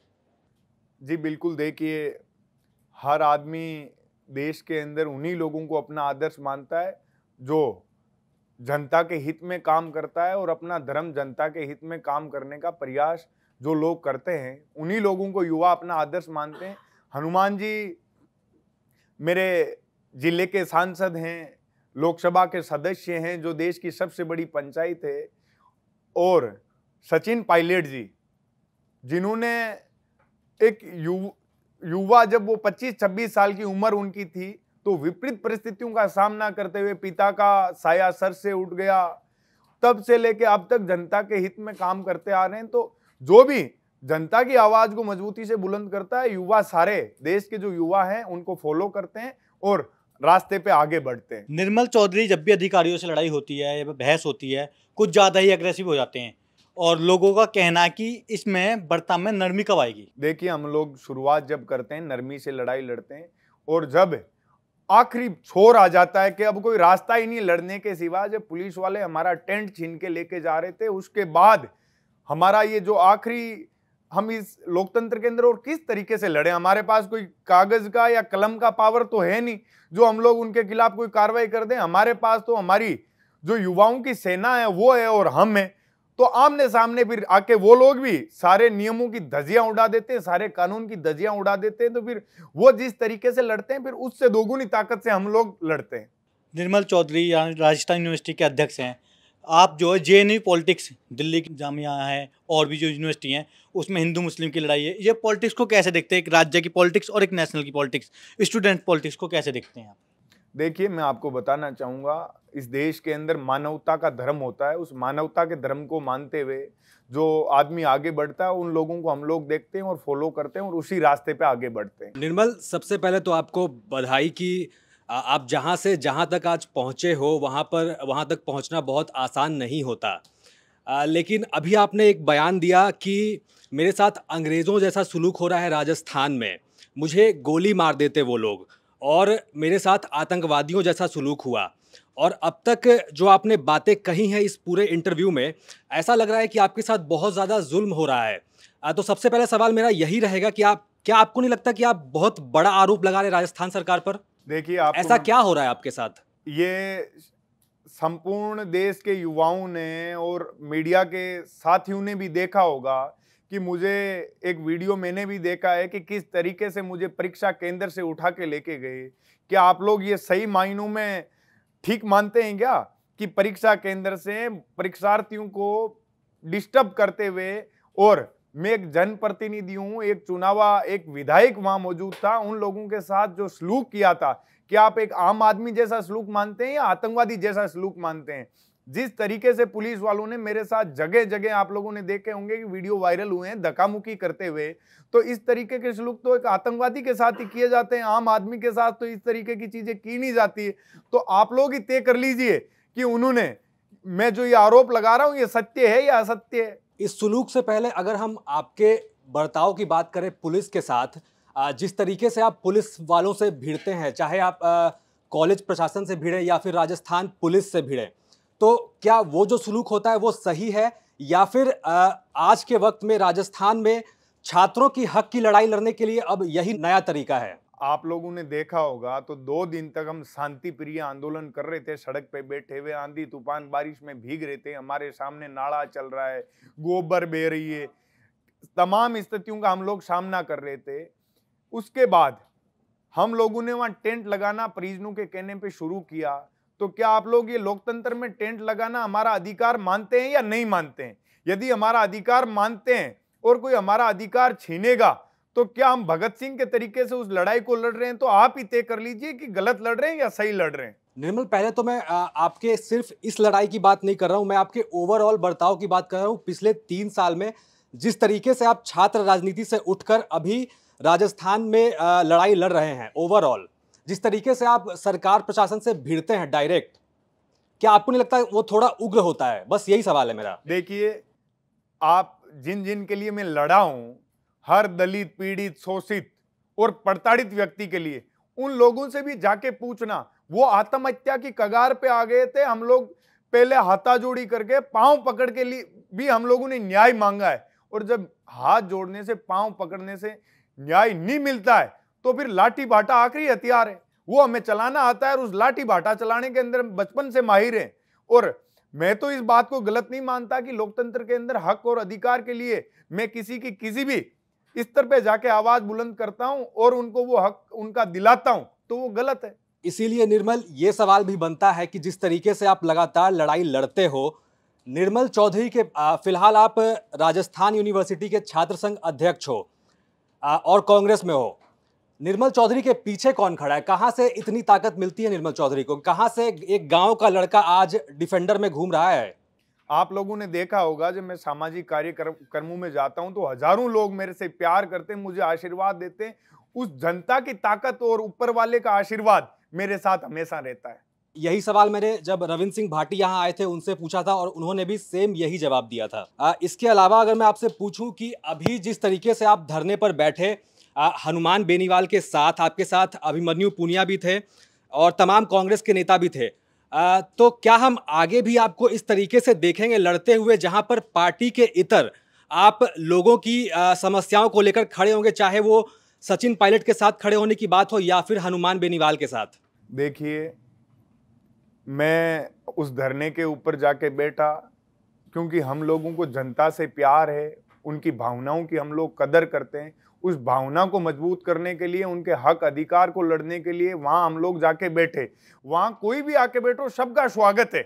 जी बिल्कुल, देखिए हर आदमी देश के अंदर उन्हीं लोगों को अपना आदर्श मानता है जो जनता के हित में काम करता है और अपना धर्म जनता के हित में काम करने का प्रयास जो लोग करते हैं, उन्हीं लोगों को युवा अपना आदर्श मानते हैं। हनुमान जी मेरे जिले के सांसद हैं, लोकसभा के सदस्य हैं, जो देश की सबसे बड़ी पंचायत है। और सचिन पायलट जी, जिन्होंने एक युवा, जब वो 25-26 साल की उम्र उनकी थी, तो विपरीत परिस्थितियों का सामना करते हुए पिता का साया सर से उठ गया, तब से लेके अब तक जनता के हित में काम करते आ रहे हैं। तो जो भी जनता की आवाज को मजबूती से बुलंद करता है, युवा सारे देश के जो युवा हैं उनको फॉलो करते हैं और रास्ते पे आगे बढ़ते हैं। निर्मल चौधरी जब भी अधिकारियों से लड़ाई होती है या बहस होती है, कुछ ज़्यादा ही अग्रेसिव हो जाते हैं और लोगों का कहना है कि इसमें बर्ताव में नरमी कब आएगी। देखिए, हम लोग शुरुआत जब करते हैं नरमी से लड़ाई लड़ते हैं, और जब आखिरी छोर आ जाता है कि अब कोई रास्ता ही नहीं लड़ने के सिवा, जब पुलिस वाले हमारा टेंट छीन के लेके जा रहे थे, उसके बाद हमारा ये जो आखिरी, हम इस लोकतंत्र के अंदर और किस तरीके से लड़े। हमारे पास कोई कागज का या कलम का पावर तो है नहीं जो हम लोग उनके खिलाफ कोई कार्रवाई कर दें। हमारे पास तो हमारी जो युवाओं की सेना है वो है और हम हैं। तो आमने सामने फिर आके वो लोग भी सारे नियमों की धज्जियां उड़ा देते हैं, सारे कानून की धज्जियां उड़ा देते हैं। तो फिर वो जिस तरीके से लड़ते हैं, फिर उससे दोगुनी ताकत से हम लोग लड़ते हैं। निर्मल चौधरी राजस्थान यूनिवर्सिटी के अध्यक्ष हैं। आप जो है JNU पॉलिटिक्स, दिल्ली की जामिया है और भी जो यूनिवर्सिटी हैं उसमें हिंदू मुस्लिम की लड़ाई है, ये पॉलिटिक्स को कैसे देखते हैं? एक राज्य की पॉलिटिक्स और एक नेशनल की पॉलिटिक्स, स्टूडेंट पॉलिटिक्स को कैसे देखते हैं आप? देखिए, मैं आपको बताना चाहूंगा, इस देश के अंदर मानवता का धर्म होता है। उस मानवता के धर्म को मानते हुए जो आदमी आगे बढ़ता है, उन लोगों को हम लोग देखते हैं और फॉलो करते हैं और उसी रास्ते पे आगे बढ़ते हैं। निर्मल, सबसे पहले तो आपको बधाई कि आप जहाँ से जहाँ तक आज पहुँचे हो, वहाँ तक पहुँचना बहुत आसान नहीं होता। लेकिन अभी आपने एक बयान दिया कि मेरे साथ अंग्रेज़ों जैसा सलूक हो रहा है राजस्थान में, मुझे गोली मार देते वो लोग, और मेरे साथ आतंकवादियों जैसा सलूक हुआ। और अब तक जो आपने बातें कही हैं इस पूरे इंटरव्यू में, ऐसा लग रहा है कि आपके साथ बहुत ज़्यादा जुल्म हो रहा है। तो सबसे पहला सवाल मेरा यही रहेगा कि क्या आपको नहीं लगता कि आप बहुत बड़ा आरोप लगा रहे हैं राजस्थान सरकार पर? देखिए, ऐसा क्या हो रहा है आपके साथ? ये संपूर्ण देश के युवाओं ने और मीडिया के साथियों ने भी देखा होगा कि मुझे एक वीडियो मैंने भी देखा है कि किस तरीके से मुझे परीक्षा केंद्र से उठा के लेके गए। क्या आप लोग ये सही मायनों में ठीक मानते हैं क्या कि परीक्षा केंद्र से परीक्षार्थियों को डिस्टर्ब करते हुए, और मैं एक जनप्रतिनिधि हूं, एक चुनावा एक विधायक वहां मौजूद था, उन लोगों के साथ जो सलूक किया था, क्या आप एक आम आदमी जैसा सलूक मानते हैं या आतंकवादी जैसा सलूक मानते हैं? जिस तरीके से पुलिस वालों ने मेरे साथ जगह जगह, आप लोगों ने देखे होंगे कि वीडियो वायरल हुए हैं, धक्का-मुक्की करते हुए, तो इस तरीके के सलूक तो एक आतंकवादी के साथ ही किए जाते हैं। आम आदमी के साथ तो इस तरीके की चीजें की नहीं जाती है। तो आप लोग ही तय कर लीजिए कि उन्होंने, मैं जो ये आरोप लगा रहा हूं, ये सत्य है या असत्य है। इस सलूक से पहले अगर हम आपके बर्ताव की बात करें पुलिस के साथ, जिस तरीके से आप पुलिस वालों से भिड़ते हैं, चाहे आप कॉलेज प्रशासन से भिड़े या फिर राजस्थान पुलिस से भिड़े, तो क्या वो जो सलूक होता है वो सही है, या फिर आज के वक्त में राजस्थान में छात्रों की हक की लड़ाई लड़ने के लिए अब यही नया तरीका है? आप लोगों ने देखा होगा तो 2 दिन तक हम शांति प्रिय आंदोलन कर रहे थे, सड़क पे बैठे हुए, आंधी तूफान बारिश में भीग रहे थे, हमारे सामने नाला चल रहा है, गोबर बह रही है, तमाम स्थितियों का हम लोग सामना कर रहे थे। उसके बाद हम लोगों ने वहां टेंट लगाना परिजनों के कहने पे शुरू किया। तो क्या आप लोग ये लोकतंत्र में टेंट लगाना हमारा अधिकार मानते हैं या नहीं मानते हैं? यदि हमारा अधिकार मानते हैं और कोई हमारा अधिकार छीनेगा, तो क्या हम भगत सिंह के तरीके से उस लड़ाई को लड़ रहे हैं? तो आप ही तय कर लीजिए कि गलत लड़ रहे हैं या सही लड़ रहे हैं। निर्मल, पहले तो मैं आपके सिर्फ इस लड़ाई की बात नहीं कर रहा हूं, मैं आपके ओवरऑल बर्ताव की बात कर रहा हूं। पिछले 3 साल में जिस तरीके से आप छात्र राजनीति से उठकर अभी राजस्थान में लड़ाई लड़ रहे हैं, ओवरऑल जिस तरीके से आप सरकार प्रशासन से भिड़ते हैं डायरेक्ट, क्या आपको नहीं लगता वो थोड़ा उग्र होता है? बस यही सवाल है मेरा। देखिए, आप जिन जिन के लिए मैं लड़ा हूं, हर दलित, पीड़ित, शोषित और प्रताड़ित व्यक्ति के लिए, उन लोगों से भी जाके पूछना, वो आत्महत्या की कगार पे आ गए थे। हम लोग पहले हाथाजोड़ी करके पांव पकड़ के लिए भी हम लोगों ने न्याय मांगा है, और जब हाथ जोड़ने से, पांव पकड़ने से न्याय नहीं मिलता है, तो फिर लाठी बाटा आखिरी हथियार है, वो हमें चलाना आता है और उस लाठी बाटा चलाने के अंदर बचपन से माहिर हैं। और मैं तो इस बात को गलत नहीं मानता कि लोकतंत्र के अंदर हक और अधिकार के लिए मैं किसी की किसी भी स्तर पे जाके आवाज बुलंद करता हूं और उनको वो हक उनका दिलाता हूं, तो वो गलत है। इसीलिए निर्मल, ये सवाल भी बनता है कि जिस तरीके से आप लगातार लड़ाई लड़ते हो, निर्मल चौधरी के फिलहाल आप राजस्थान यूनिवर्सिटी के छात्र संघ अध्यक्ष हो और कांग्रेस में हो। निर्मल चौधरी के पीछे कौन खड़ा है? कहां से इतनी ताकत मिलती है निर्मल चौधरी को? कहां से एक गांव का लड़का आज डिफेंडर में घूम रहा है? आप लोगों ने देखा होगा जब मैं सामाजिक कार्यक्रमों में जाता हूं तो हजारों लोग मेरे से प्यार करते हैं, मुझे आशीर्वाद देते हैं। उस जनता की ताकत और ऊपर वाले का आशीर्वाद मेरे साथ हमेशा रहता है। यही सवाल मैंने जब रविंद्र सिंह भाटी यहाँ आए थे उनसे पूछा था और उन्होंने भी सेम यही जवाब दिया था। इसके अलावा अगर मैं आपसे पूछूं कि अभी जिस तरीके से आप धरने पर बैठे, हनुमान बेनीवाल के साथ, आपके साथ अभिमन्यु पुनिया भी थे और तमाम कांग्रेस के नेता भी थे, तो क्या हम आगे भी आपको इस तरीके से देखेंगे लड़ते हुए, जहां पर पार्टी के इतर आप लोगों की समस्याओं को लेकर खड़े होंगे, चाहे वो सचिन पायलट के साथ खड़े होने की बात हो या फिर हनुमान बेनीवाल के साथ? देखिए, मैं उस धरने के ऊपर जाके बैठा क्योंकि हम लोगों को जनता से प्यार है, उनकी भावनाओं की हम लोग कदर करते हैं। उस भावना को मजबूत करने के लिए, उनके हक अधिकार को लड़ने के लिए वहां हम लोग जाके बैठे। वहां कोई भी आके बैठो, सबका स्वागत है।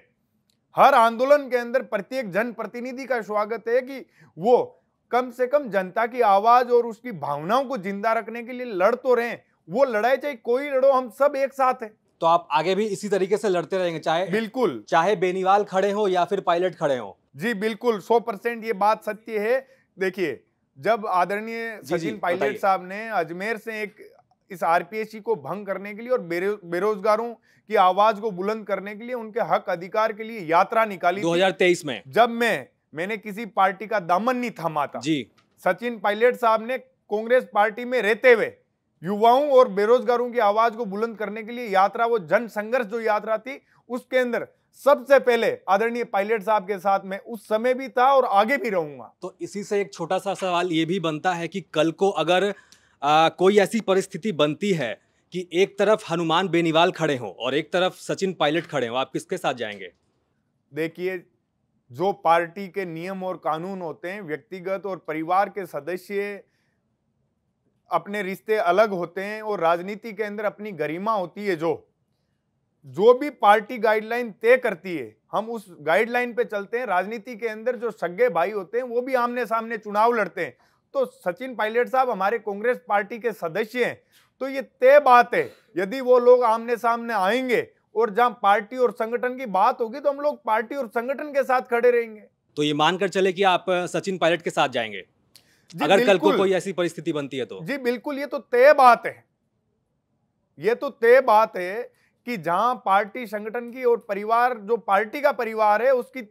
हर आंदोलन के अंदर प्रत्येक जनप्रतिनिधि का स्वागत है कि वो कम से कम जनता की आवाज और उसकी भावनाओं को जिंदा रखने के लिए लड़ तो रहे। वो लड़ाई चाहे कोई लड़ो, हम सब एक साथ हैं। तो आप आगे भी इसी तरीके से लड़ते रहेंगे, चाहे बिल्कुल, चाहे बेनीवाल खड़े हो या फिर पायलट खड़े हो? जी बिल्कुल, 100% ये बात सत्य है। देखिए, जब आदरणीय सचिन पायलट साहब ने अजमेर से इस आरपीएससी को भंग करने के लिए और बेरोजगारों की आवाज को बुलंद करने के लिए, उनके हक अधिकार के लिए यात्रा निकाली 2023 में, जब मैंने किसी पार्टी का दामन नहीं थामा था जी, सचिन पायलट साहब ने कांग्रेस पार्टी में रहते हुए युवाओं और बेरोजगारों की आवाज को बुलंद करने के लिए यात्रा, वो जन संघर्ष जो यात्रा थी, उसके अंदर सबसे पहले आदरणीय पायलट साहब के साथ मैं उस समय भी था और आगे भी रहूंगा। तो इसी से एक छोटा सा सवाल ये भी बनता है कि कल को अगर कोई ऐसी परिस्थिति बनती है कि एक तरफ हनुमान बेनीवाल खड़े हो और एक तरफ सचिन पायलट खड़े हो, आप किसके साथ जाएंगे? देखिए, जो पार्टी के नियम और कानून होते हैं, व्यक्तिगत और परिवार के सदस्य अपने रिश्ते अलग होते हैं और राजनीति के अंदर अपनी गरिमा होती है। जो भी पार्टी गाइडलाइन तय करती है, हम उस गाइडलाइन पे चलते हैं। राजनीति के अंदर जो सगे भाई होते हैं वो भी आमने सामने चुनाव लड़ते हैं। तो सचिन पायलट साहब हमारे कांग्रेस पार्टी के सदस्य हैं, तो ये तय बात है, यदि वो लोग आमने सामने आएंगे और जहां पार्टी और संगठन की बात होगी तो हम लोग पार्टी और संगठन के साथ खड़े रहेंगे। तो ये मानकर चले कि आप सचिन पायलट के साथ जाएंगे अगर कल को कोई ऐसी परिस्थिति बनती है तो? जी बिल्कुल, ये तो तय बात है। ये तो तय बात है कि जहां पार्टी संगठन की और परिवार, जो पार्टी का परिवार है, उसकी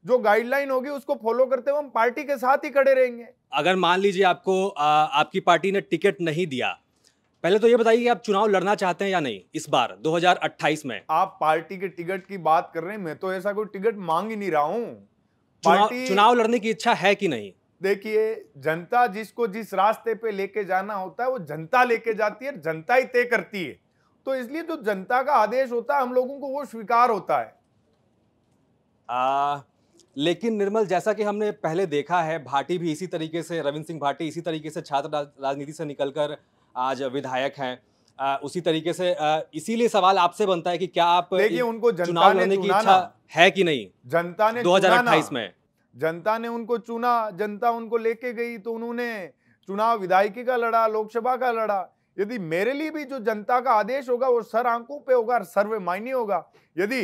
जो गाइडलाइन होगी उसको फॉलो करते हुए हम पार्टी के साथ ही खड़े रहेंगे। अगर मान लीजिए आपको आपकी पार्टी ने टिकट नहीं दिया, पहले तो ये बताइए कि आप चुनाव लड़ना चाहते हैं या नहीं इस बार 2028 में? आप पार्टी के टिकट की बात कर रहे हैं, मैं तो ऐसा कोई टिकट मांग ही नहीं रहा हूं। चुनाव लड़ने की इच्छा है कि नहीं? देखिए, जनता जिसको जिस रास्ते पे लेके जाना होता है वो जनता लेके जाती है, जनता ही तय करती है। तो इसलिए जो जनता का आदेश होता है हम लोगों को वो स्वीकार होता है। लेकिन निर्मल, जैसा कि हमने पहले देखा है, भाटी भी इसी तरीके से, रविंद्र सिंह भाटी इसी तरीके से छात्र राजनीति से निकलकर आज विधायक हैं। उसी तरीके से इसीलिए सवाल आपसे बनता है कि क्या आप देखिए, उनको चुनाव लड़ने की इच्छा है कि नहीं? जनता ने 2028 में जनता ने उनको चुना, जनता उनको लेके गई, तो उन्होंने चुनाव विधायकी का लड़ा, लोकसभा का लड़ा। यदि मेरे लिए भी जो जनता का आदेश होगा वो सर आंखों पे होगा, सर्वमान्य होगा। यदि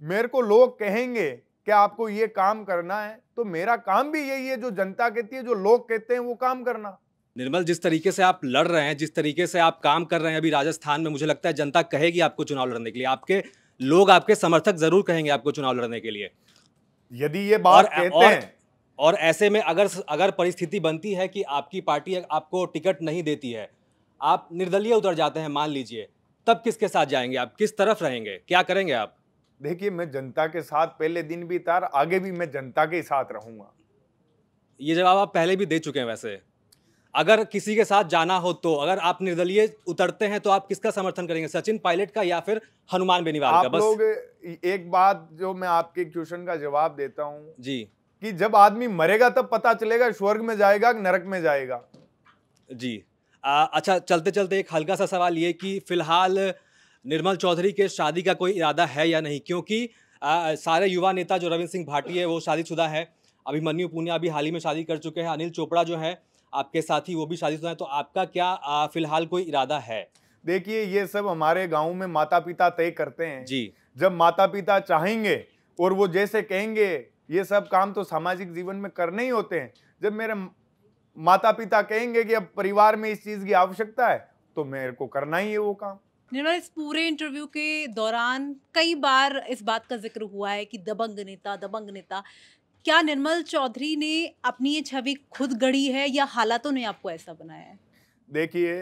मेरे को लोग कहेंगे कि आपको ये काम करना है, तो मेरा काम भी यही है, जो जनता कहती है, जो लोग कहते हैं वो काम करना। निर्मल, जिस तरीके से आप लड़ रहे हैं, जिस तरीके से आप काम कर रहे हैं अभी राजस्थान में, मुझे लगता है जनता कहेगी आपको चुनाव लड़ने के लिए, आपके लोग, आपके समर्थक जरूर कहेंगे आपको चुनाव लड़ने के लिए, यदि ये बात कहते हैं। और ऐसे में अगर परिस्थिति बनती है कि आपकी पार्टी आपको टिकट नहीं देती है, आप निर्दलीय उतर जाते हैं मान लीजिए, तब किसके साथ जाएंगे आप? किस तरफ रहेंगे? क्या करेंगे आप? देखिए, मैं जनता के साथ पहले दिन भी था, आगे भी मैं जनता के साथ रहूंगा। ये जवाब आप पहले भी दे चुके हैं। वैसे अगर किसी के साथ जाना हो, तो अगर आप निर्दलीय उतरते हैं तो आप किसका समर्थन करेंगे, सचिन पायलट का या फिर हनुमान बेनीवाल का? आप लोग एक बात जो मैं आपके क्वेश्चन का जवाब देता हूं जी, कि जब आदमी मरेगा तब पता चलेगा स्वर्ग में जाएगा कि नरक में जाएगा। जी। अच्छा, चलते चलते एक हल्का सा सवाल ये कि फिलहाल निर्मल चौधरी के शादी का कोई इरादा है या नहीं? क्योंकि सारे युवा नेता जो रविंद्र सिंह भाटी है वो शादीशुदा है, अभिमन्यु पुनिया अभी हाल ही में शादी कर चुके हैं, अनिल चोपड़ा जो है आपके साथी वो भी शादीशुदा है, तो आपका क्या फिलहाल कोई इरादा है? देखिए, ये सब हमारे गांव में माता पिता तय करते हैं जी। जब माता पिता चाहेंगे और वो जैसे कहेंगे, ये सब काम तो सामाजिक जीवन में करने ही होते हैं। जब मेरे माता पिता कहेंगे कि अब परिवार में इस चीज की आवश्यकता है तो मेरे को करना ही है वो काम। निर्मल, इस पूरे इंटरव्यू के दौरान कई बार इस बात का जिक्र हुआ है कि दबंग नेता, दबंग नेता। क्या निर्मल चौधरी ने अपनी ये छवि खुद गढ़ी है या हालातों ने आपको ऐसा बनाया है? देखिए,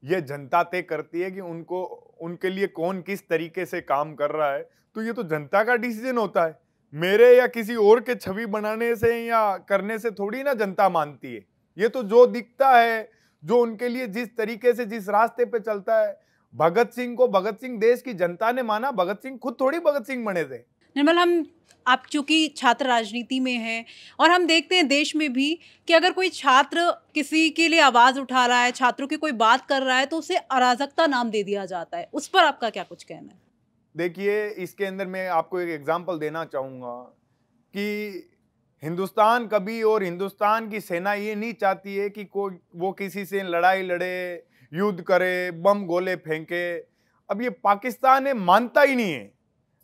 ये जनता तय करती है कि उनको उनके लिए कौन किस तरीके से काम कर रहा है, तो ये तो जनता का डिसीजन होता है। मेरे या किसी और के छवि बनाने से या करने से थोड़ी ना जनता मानती है। ये तो जो दिखता है, जो उनके लिए जिस तरीके से जिस रास्ते पे चलता है। भगत सिंह को भगत सिंह देश की जनता ने माना, भगत सिंह खुद थोड़ी भगत सिंह बने थे। निर्मल, आप चूंकि छात्र राजनीति में हैं और हम देखते हैं देश में भी कि अगर कोई छात्र किसी के लिए आवाज उठा रहा है, छात्रों की कोई बात कर रहा है, तो उसे अराजकता नाम दे दिया जाता है। उस पर आपका क्या कुछ कहना है? देखिए, इसके अंदर मैं आपको एक एग्जांपल देना चाहूँगा कि हिंदुस्तान कभी और हिंदुस्तान की सेना ये नहीं चाहती है कि कोई वो किसी से लड़ाई लड़े, युद्ध करे, बम गोले फेंके। अब ये पाकिस्तान है, मानता ही नहीं है।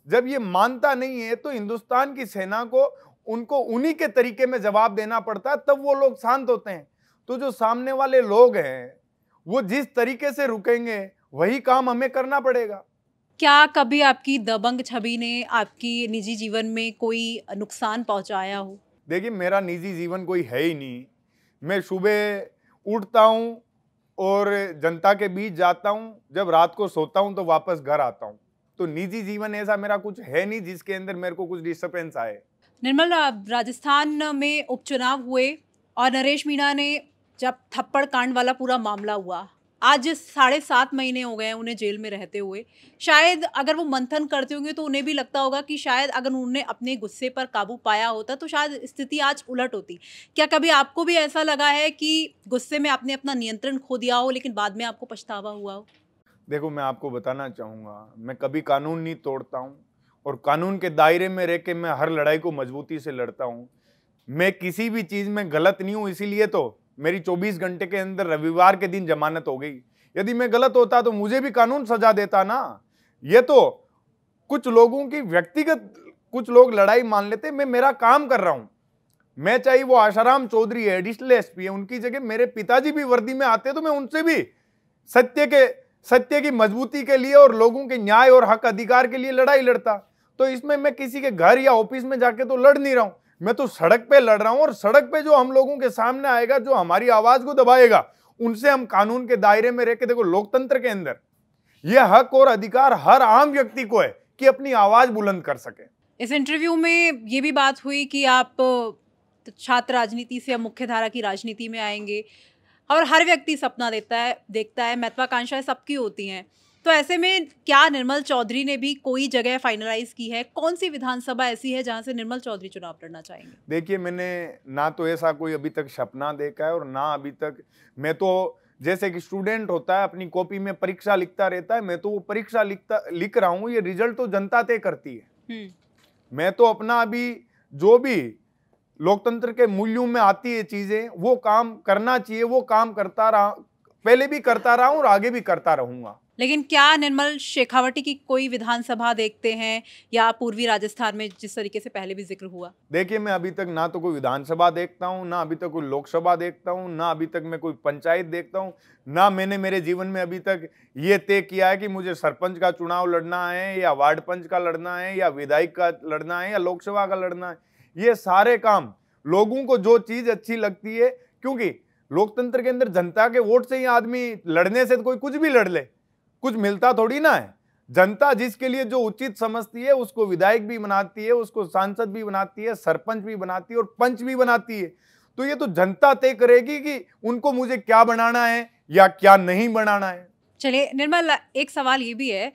जब ये मानता नहीं है तो हिंदुस्तान की सेना को उनको उन्हीं के तरीके में जवाब देना पड़ता है, तब वो लोग शांत होते हैं। तो जो सामने वाले लोग हैं वो जिस तरीके से रुकेंगे वही काम हमें करना पड़ेगा। क्या कभी आपकी दबंग छवि ने आपकी निजी जीवन में कोई नुकसान पहुंचाया हो? देखिए, मेरा निजी जीवन कोई है ही नहीं। मैं सुबह उठता हूँ और जनता के बीच जाता हूँ, जब रात को सोता हूँ तो वापस घर आता हूँ। तो निजी जीवन ऐसा मेरा कुछ है नहीं जिसके अंदर मेरे को कुछ डिस्टर्बेंस आए। निर्मल, राजस्थान में उपचुनाव हुए और नरेश मीणा ने जब थप्पड़ कांड वाला पूरा मामला हुआ, आज 7.5 महीने हो गए हैं उन्हें जेल में रहते हुए। शायद अगर वो मंथन करते होंगे तो उन्हें भी लगता होगा कि शायद अगर उन्होंने अपने गुस्से पर काबू पाया होता तो शायद स्थिति आज उलट होती। क्या कभी आपको भी ऐसा लगा है कि गुस्से में आपने अपना नियंत्रण खो दिया हो लेकिन बाद में आपको पछतावा हुआ हो? देखो, मैं आपको बताना चाहूँगा, मैं कभी कानून नहीं तोड़ता हूँ और कानून के दायरे में रह के मैं हर लड़ाई को मजबूती से लड़ता हूँ। मैं किसी भी चीज़ में गलत नहीं हूँ, इसीलिए तो मेरी 24 घंटे के अंदर रविवार के दिन जमानत हो गई। यदि मैं गलत होता तो मुझे भी कानून सजा देता ना। ये तो कुछ लोगों की व्यक्तिगत, कुछ लोग लड़ाई मान लेते। मैं मेरा काम कर रहा हूँ। मैं चाहे वो आशाराम चौधरी है, एडिशनल एसपी है, उनकी जगह मेरे पिताजी भी वर्दी में आते तो मैं उनसे भी सत्य की मजबूती के लिए और लोगों के न्याय और हक अधिकार के लिए लड़ाई लड़ता। तो इसमें मैं किसी के घर या ऑफिस में जाके तो लड़ नहीं रहा हूं, मैं तो सड़क पे लड़ रहा हूं। और सड़क पे जो हम लोगों के सामने आएगा, जो हमारी आवाज को दबाएगा, उनसे हम कानून के दायरे में रह के, देखो लोकतंत्र के अंदर यह हक और अधिकार हर आम व्यक्ति को है कि अपनी आवाज बुलंद कर सके। इस इंटरव्यू में ये भी बात हुई कि आप छात्र राजनीति से अब मुख्यधारा की राजनीति में आएंगे और हर व्यक्ति सपना देखता है, महत्वाकांक्षाएं सबकी होती हैं। तो ऐसे में क्या निर्मल चौधरी ने भी कोई जगह फाइनलाइज की है? कौन सी विधानसभा ऐसी है जहां से निर्मल चौधरी चुनाव लड़ना चाहेंगे? देखिए, मैंने ना तो ऐसा कोई अभी तक सपना देखा है और ना अभी तक, मैं तो जैसे कि स्टूडेंट होता है अपनी कॉपी में परीक्षा लिखता रहता है, मैं तो वो परीक्षा लिख रहा हूँ। ये रिजल्ट तो जनता तय करती है। मैं तो अपना अभी जो भी लोकतंत्र के मूल्यों में आती है चीजें, वो काम करना चाहिए, वो काम करता रहा, पहले भी करता रहा हूं और आगे भी करता रहूंगा। लेकिन क्या निर्मल शेखावटी की कोई विधानसभा देखते हैं या पूर्वी राजस्थान में जिस तरीके से पहले भी जिक्र हुआ? देखिए, मैं अभी तक ना तो कोई विधानसभा देखता हूं, ना अभी तक कोई लोकसभा देखता हूं, ना अभी तक मैं कोई पंचायत देखता हूं, ना मैंने मेरे जीवन में अभी तक ये तय किया है कि मुझे सरपंच का चुनाव लड़ना है या वार्ड पंच का लड़ना है या विधायक का लड़ना है या लोकसभा का लड़ना है। ये सारे काम लोगों को जो चीज अच्छी लगती है, क्योंकि लोकतंत्र के अंदर जनता के वोट से ही आदमी लड़ने से तो कोई कुछ भी लड़ ले, कुछ मिलता थोड़ी ना है। जनता जिसके लिए जो उचित समझती है उसको विधायक भी बनाती है, उसको सांसद भी बनाती है, सरपंच भी बनाती है और पंच भी बनाती है। तो ये तो जनता तय करेगी कि उनको मुझे क्या बनाना है या क्या नहीं बनाना है। चलिए निर्मल, एक सवाल ये भी है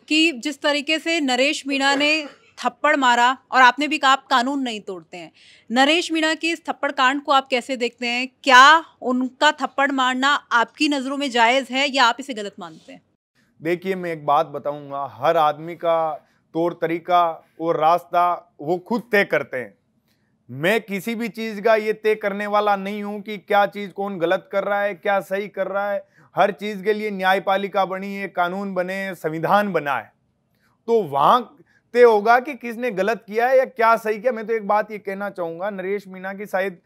कि जिस तरीके से नरेश मीणा ने थप्पड़ मारा और आपने भी कहा आप कानून नहीं तोड़ते हैं, नरेश मीणा के इस थप्पड़ कांड को आप कैसे देखते हैं? क्या उनका थप्पड़ मारना आपकी नज़रों में जायज़ है या आप इसे गलत मानते हैं? देखिए, मैं एक बात बताऊंगा, हर आदमी का तौर तरीका और रास्ता वो खुद तय करते हैं। मैं किसी भी चीज का ये तय करने वाला नहीं हूं कि क्या चीज कौन गलत कर रहा है, क्या सही कर रहा है। हर चीज के लिए न्यायपालिका बनी है, कानून बने, संविधान बना है, तो वहां तय होगा कि किसने गलत किया है या क्या सही किया। मैं तो एक बात ये कहना चाहूंगा, नरेश मीणा की शायद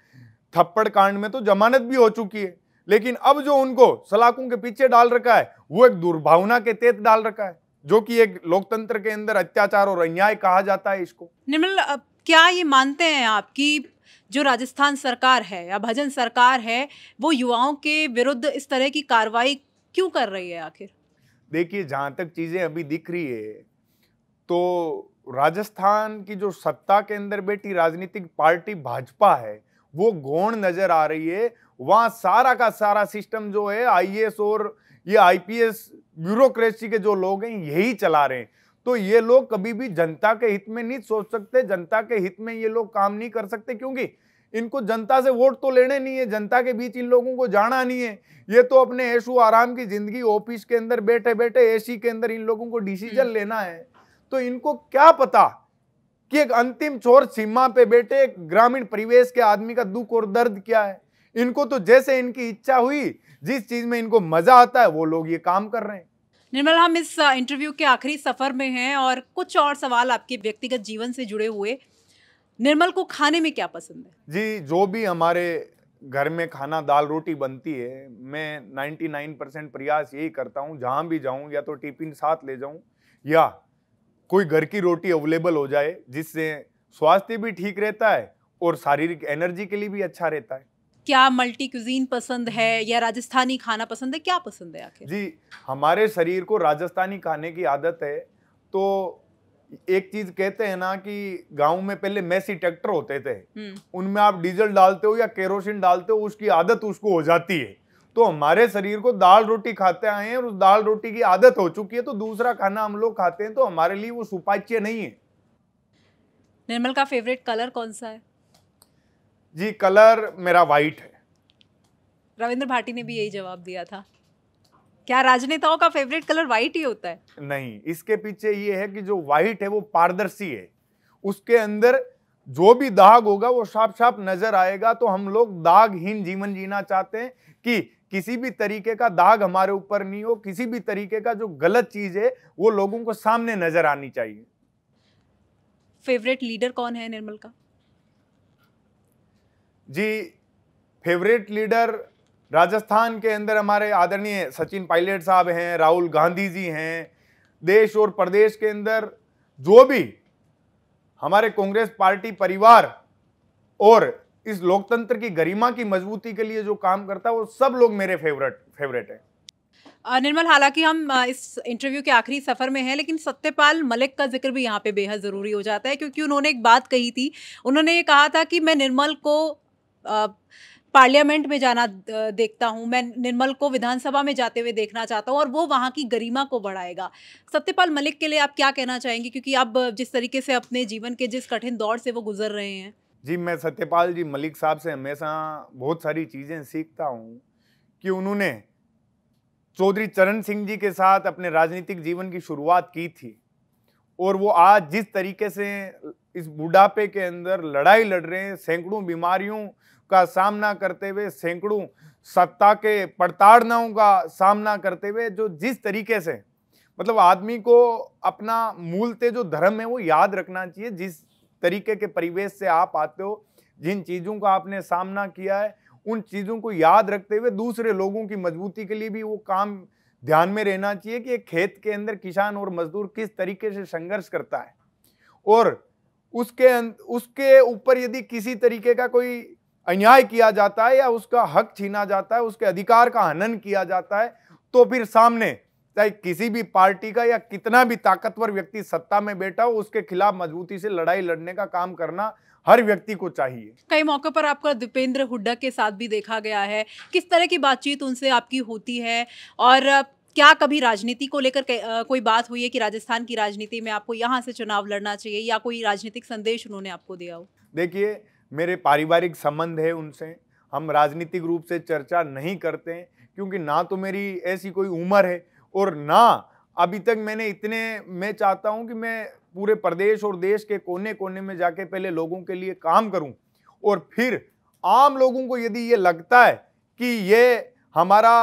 थप्पड़ कांड में तो जमानत भी हो चुकी है, लेकिन अब जो उनको सलाखों के पीछे डाल रखा है वो एक दुर्भावना के तहत डाल रखा है, जो कि एक लोकतंत्र के अंदर अत्याचार और अन्याय कहा जाता है इसको। निर्मल, क्या ये मानते हैं आप कि जो राजस्थान सरकार है या भजन सरकार है वो युवाओं के विरुद्ध इस तरह की कार्रवाई क्यों कर रही है आखिर? देखिए, जहां तक चीजें अभी दिख रही है तो राजस्थान की जो सत्ता के अंदर बैठी राजनीतिक पार्टी भाजपा है वो गौण नजर आ रही है। वहां सारा का सारा सिस्टम जो है आईएएस और ये आईपीएस ब्यूरोक्रेसी के जो लोग हैं यही चला रहे हैं। तो ये लोग कभी भी जनता के हित में नहीं सोच सकते, जनता के हित में ये लोग काम नहीं कर सकते, क्योंकि इनको जनता से वोट तो लेने नहीं है, जनता के बीच इन लोगों को जाना नहीं है। ये तो अपने ऐशो आराम की जिंदगी ऑफिस के अंदर बैठे बैठे एसी के अंदर इन लोगों को डिसीजन लेना है। तो इनको क्या पता कि एक अंतिम छोर सीमा पे बैठे एक ग्रामीण परिवेश के आदमी का दुख और दर्द क्या है। इनको तो जैसे इनकी इच्छा हुई, जिस चीज में इनको मजा आता है वो लोग ये काम कर रहे हैं। निर्मल, हम इस इंटरव्यू के आखिरी सफर में हैं और कुछ और सवाल आपके व्यक्तिगत जीवन से जुड़े हुए। निर्मल को खाने में क्या पसंद है? जी, जो भी हमारे घर में खाना दाल रोटी बनती है, मैं 99% प्रयास यही करता हूँ जहां भी जाऊं या तो टिफिन साथ ले जाऊं या कोई घर की रोटी अवेलेबल हो जाए, जिससे स्वास्थ्य भी ठीक रहता है और शारीरिक एनर्जी के लिए भी अच्छा रहता है। क्या मल्टी क्यूजीन पसंद है या राजस्थानी खाना पसंद है, क्या पसंद है आखिर? जी, हमारे शरीर को राजस्थानी खाने की आदत है। तो एक चीज कहते हैं ना कि गांव में पहले मैसी ट्रैक्टर होते थे, उनमें आप डीजल डालते हो या केरोसिन डालते हो, उसकी आदत उसको हो जाती है। तो हमारे शरीर को दाल रोटी खाते आए हैं और उस दाल रोटी की आदत हो चुकी है, तो दूसरा खाना हम लोग खाते हैं तो हमारे लिए वो सुपाच्य नहीं है। निर्मल का फेवरेट कलर कौन सा है? जी, कलर मेरा वाइट है। रविंद्र भाटी ने भी यही जवाब दिया था। क्या राजनेताओं का फेवरेट कलर वाइट ही होता है? नहीं, इसके पीछे ये है कि जो वाइट है वो पारदर्शी है, उसके अंदर जो भी दाग होगा वो साफ साफ नजर आएगा। तो हम लोग दागहीन जीवन जीना चाहते हैं कि किसी भी तरीके का दाग हमारे ऊपर नहीं हो, किसी भी तरीके का जो गलत चीज है वो लोगों को सामने नजर आनी चाहिए। फेवरेट लीडर कौन है निर्मल का? जी, फेवरेट लीडर राजस्थान के अंदर हमारे आदरणीय सचिन पायलट साहब हैं, राहुल गांधी जी हैं। देश और प्रदेश के अंदर जो भी हमारे कांग्रेस पार्टी परिवार और इस लोकतंत्र की गरिमा की मजबूती के लिए जो काम करता है वो सब लोग मेरे फेवरेट हैं। निर्मल, हालांकि हम इस इंटरव्यू के आखिरी सफर में हैं, लेकिन सत्यपाल मलिक का जिक्र भी यहाँ पे बेहद ज़रूरी हो जाता है, क्योंकि उन्होंने एक बात कही थी। उन्होंने ये कहा था कि मैं निर्मल को पार्लियामेंट में जाना देखता हूँ, मैं निर्मल को विधानसभा में जाते हुए देखना चाहता हूँ और वो वहाँ की गरिमा को बढ़ाएगा। सत्यपाल मलिक के लिए आप क्या कहना चाहेंगे, क्योंकि अब जिस तरीके से अपने जीवन के जिस कठिन दौर से वो गुजर रहे हैं? जी, मैं सत्यपाल जी मलिक साहब से हमेशा बहुत सारी चीज़ें सीखता हूँ कि उन्होंने चौधरी चरण सिंह जी के साथ अपने राजनीतिक जीवन की शुरुआत की थी और वो आज जिस तरीके से इस बुढ़ापे के अंदर लड़ाई लड़ रहे हैं, सैकड़ों बीमारियों का सामना करते हुए, सैकड़ों सत्ता के प्रताड़नाओं का सामना करते हुए, जो जिस तरीके से मतलब आदमी को अपना मूलतः जो धर्म है वो याद रखना चाहिए। जिस तरीके के परिवेश से आप आते हो, जिन चीज़ों का आपने सामना किया है, उन चीज़ों को याद रखते हुए दूसरे लोगों की मजबूती के लिए भी वो काम ध्यान में रहना चाहिए कि एक खेत के अंदर किसान और मजदूर किस तरीके से संघर्ष करता है और उसके ऊपर यदि किसी तरीके का कोई अन्याय किया जाता है या उसका हक छीना जाता है, उसके अधिकार का हनन किया जाता है, तो फिर सामने चाहे किसी भी पार्टी का या कितना भी ताकतवर व्यक्ति सत्ता में बैठा हो, उसके खिलाफ मजबूती से लड़ाई लड़ने का काम करना हर व्यक्ति को चाहिए। कई मौके पर आपका दीपेंद्र हुड्डा के साथ भी देखा गया है, किस तरह की बातचीत उनसे आपकी होती है और क्या कभी राजनीति को लेकर कोई बात हुई है कि राजस्थान की राजनीति में आपको यहाँ से चुनाव लड़ना चाहिए या कोई राजनीतिक संदेश उन्होंने आपको दिया हो? देखिए, मेरे पारिवारिक संबंध है उनसे, हम राजनीतिक रूप से चर्चा नहीं करते हैं क्योंकि ना तो मेरी ऐसी कोई उम्र है और ना अभी तक मैं चाहता हूं कि मैं पूरे प्रदेश और देश के कोने कोने में जाके पहले लोगों के लिए काम करूं, और फिर आम लोगों को यदि ये लगता है कि ये हमारा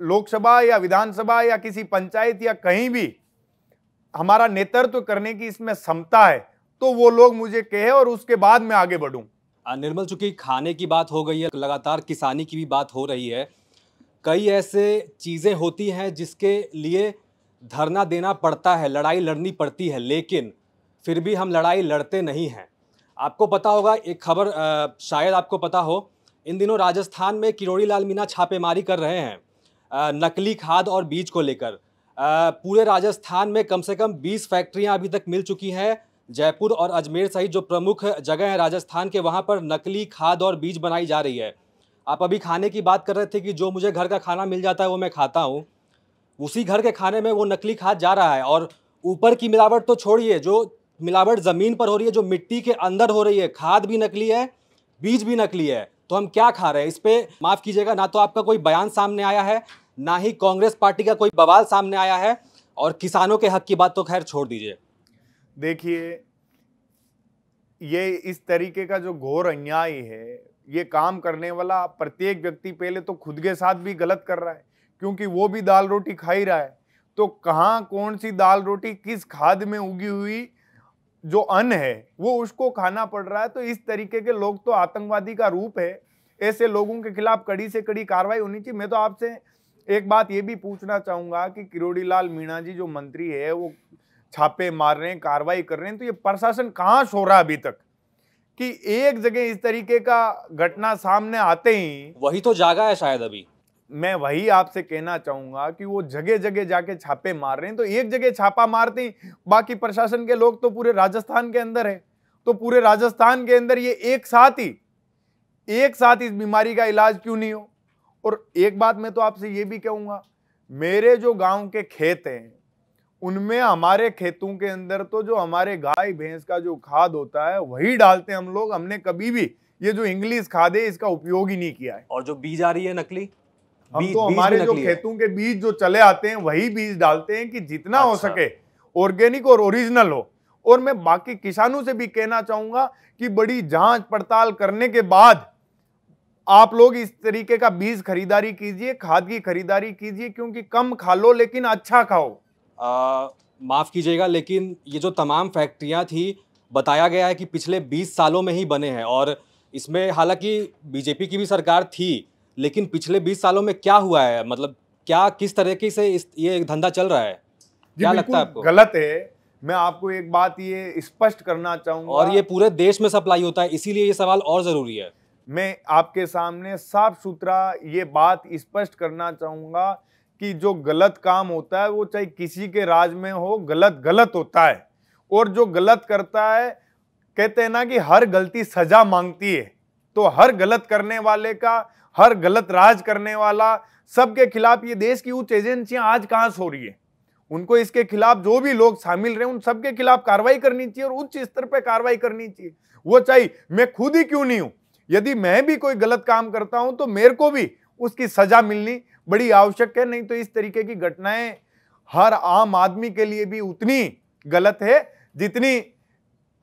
लोकसभा या विधानसभा या किसी पंचायत या कहीं भी हमारा नेतृत्व करने की इसमें क्षमता है, तो वो लोग मुझे कहे और उसके बाद मैं आगे बढ़ूं। निर्मल, चूंकि खाने की बात हो गई है, लगातार किसानी की भी बात हो रही है, कई ऐसे चीज़ें होती हैं जिसके लिए धरना देना पड़ता है, लड़ाई लड़नी पड़ती है, लेकिन फिर भी हम लड़ाई लड़ते नहीं हैं। आपको पता होगा एक खबर, शायद आपको पता हो, इन दिनों राजस्थान में किरोड़ी लाल मीणा छापेमारी कर रहे हैं नकली खाद और बीज को लेकर। पूरे राजस्थान में कम से कम 20 फैक्ट्रियां अभी तक मिल चुकी हैं। जयपुर और अजमेर सहित जो प्रमुख जगह है राजस्थान के, वहां पर नकली खाद और बीज बनाई जा रही है। आप अभी खाने की बात कर रहे थे कि जो मुझे घर का खाना मिल जाता है वो मैं खाता हूँ, उसी घर के खाने में वो नकली खाद जा रहा है। और ऊपर की मिलावट तो छोड़िए, जो मिलावट ज़मीन पर हो रही है, जो मिट्टी के अंदर हो रही है, खाद भी नकली है, बीज भी नकली है। तो हम क्या खा रहे हैं? इस पे माफ़ कीजिएगा, ना तो आपका कोई बयान सामने आया है, ना ही कांग्रेस पार्टी का कोई बवाल सामने आया है, और किसानों के हक की बात तो खैर छोड़ दीजिए। देखिए, ये इस तरीके का जो घोर अन्याय है, ये काम करने वाला प्रत्येक व्यक्ति पहले तो खुद के साथ भी गलत कर रहा है, क्योंकि वो भी दाल रोटी खा ही रहा है। तो कहाँ कौन सी दाल रोटी किस खाद में उगी हुई जो अन्न है वो उसको खाना पड़ रहा है। तो इस तरीके के लोग तो आतंकवादी का रूप है। ऐसे लोगों के खिलाफ कड़ी से कड़ी कार्रवाई होनी चाहिए। मैं तो आपसे एक बात ये भी पूछना चाहूंगा कि किरोड़ी लाल मीणा जी जो मंत्री है वो छापे मार रहे हैं, कार्रवाई कर रहे हैं, तो ये प्रशासन कहाँ सो रहा है अभी तक कि एक जगह इस तरीके का घटना सामने आते ही वही तो जागा है शायद अभी। मैं वही आपसे कहना चाहूंगा कि वो जगह जगह जाके छापे मार रहे हैं। तो एक जगह छापा मारते ही बाकी प्रशासन के लोग तो पूरे राजस्थान के अंदर है, तो पूरे राजस्थान के अंदर ये एक साथ इस बीमारी का इलाज क्यों नहीं हो। और एक बात मैं तो आपसे ये भी कहूंगा, मेरे जो गांव के खेत हैं उनमें हमारे खेतों के अंदर तो जो हमारे गाय भैंस का जो खाद होता है वही डालते हैं हम लोग। हमने कभी भी ये जो इंग्लिश खाद है इसका उपयोग ही नहीं किया है। और जो बीज आ रही है नकली, हम तो हमारे जो खेतों के बीज जो चले आते हैं वही बीज डालते हैं कि जितना हो सके ऑर्गेनिक और ओरिजिनल हो। और मैं बाकी किसानों से भी कहना चाहूंगा कि बड़ी जांच पड़ताल करने के बाद आप लोग इस तरीके का बीज खरीदारी कीजिए, खाद की खरीदारी कीजिए, क्योंकि कम खा लो लेकिन अच्छा खाओ। माफ़ कीजिएगा, लेकिन ये जो तमाम फैक्ट्रियां थी, बताया गया है कि पिछले 20 सालों में ही बने हैं, और इसमें हालांकि बीजेपी की भी सरकार थी, लेकिन पिछले 20 सालों में क्या हुआ है? मतलब क्या किस तरीके से ये धंधा चल रहा है? क्या लगता है आपको? गलत है। मैं आपको एक बात ये स्पष्ट करना चाहूंगा, और ये पूरे देश में सप्लाई होता है, इसीलिए ये सवाल और जरूरी है। मैं आपके सामने साफ सुथरा ये बात स्पष्ट करना चाहूंगा कि जो गलत काम होता है वो चाहे किसी के राज में हो, गलत गलत होता है। और जो गलत करता है, कहते हैं ना कि हर गलती सजा मांगती है, तो हर गलत करने वाले का, हर गलत राज करने वाला, सबके खिलाफ ये देश की उच्च एजेंसियां आज कहां सो रही है। उनको इसके खिलाफ जो भी लोग शामिल रहे उन सबके खिलाफ कार्रवाई करनी चाहिए और उच्च स्तर पर कार्रवाई करनी चाहिए। वो चाहे मैं खुद ही क्यों नहीं हूं, यदि मैं भी कोई गलत काम करता हूं तो मेरे को भी उसकी सजा मिलनी बड़ी आवश्यक है। नहीं तो इस तरीके की घटनाएं हर आम आदमी के लिए भी उतनी गलत है जितनी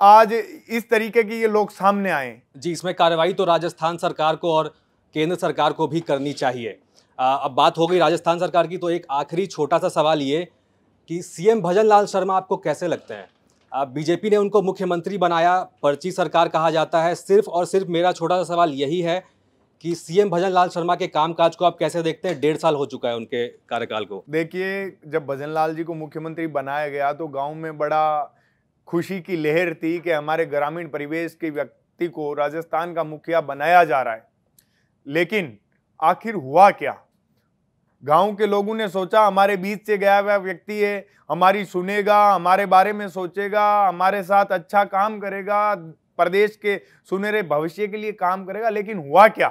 आज इस तरीके की ये लोग सामने आए। जी, इसमें कार्रवाई तो राजस्थान सरकार को और केंद्र सरकार को भी करनी चाहिए। अब बात हो गई राजस्थान सरकार की, तो एक आखिरी छोटा सा सवाल ये कि सीएम भजन लाल शर्मा आपको कैसे लगते हैं? बीजेपी ने उनको मुख्यमंत्री बनाया, पर्ची सरकार कहा जाता है। सिर्फ और सिर्फ मेरा छोटा सा सवाल यही है कि सीएम भजन लाल शर्मा के कामकाज को आप कैसे देखते हैं? 1.5 साल हो चुका है उनके कार्यकाल को। देखिए, जब भजन लाल जी को मुख्यमंत्री बनाया गया तो गांव में बड़ा खुशी की लहर थी कि हमारे ग्रामीण परिवेश के व्यक्ति को राजस्थान का मुखिया बनाया जा रहा है। लेकिन आखिर हुआ क्या? गांव के लोगों ने सोचा हमारे बीच से गया हुआ व्यक्ति है, हमारी सुनेगा, हमारे बारे में सोचेगा, हमारे साथ अच्छा काम करेगा, प्रदेश के सुनहरे भविष्य के लिए काम करेगा। लेकिन हुआ क्या?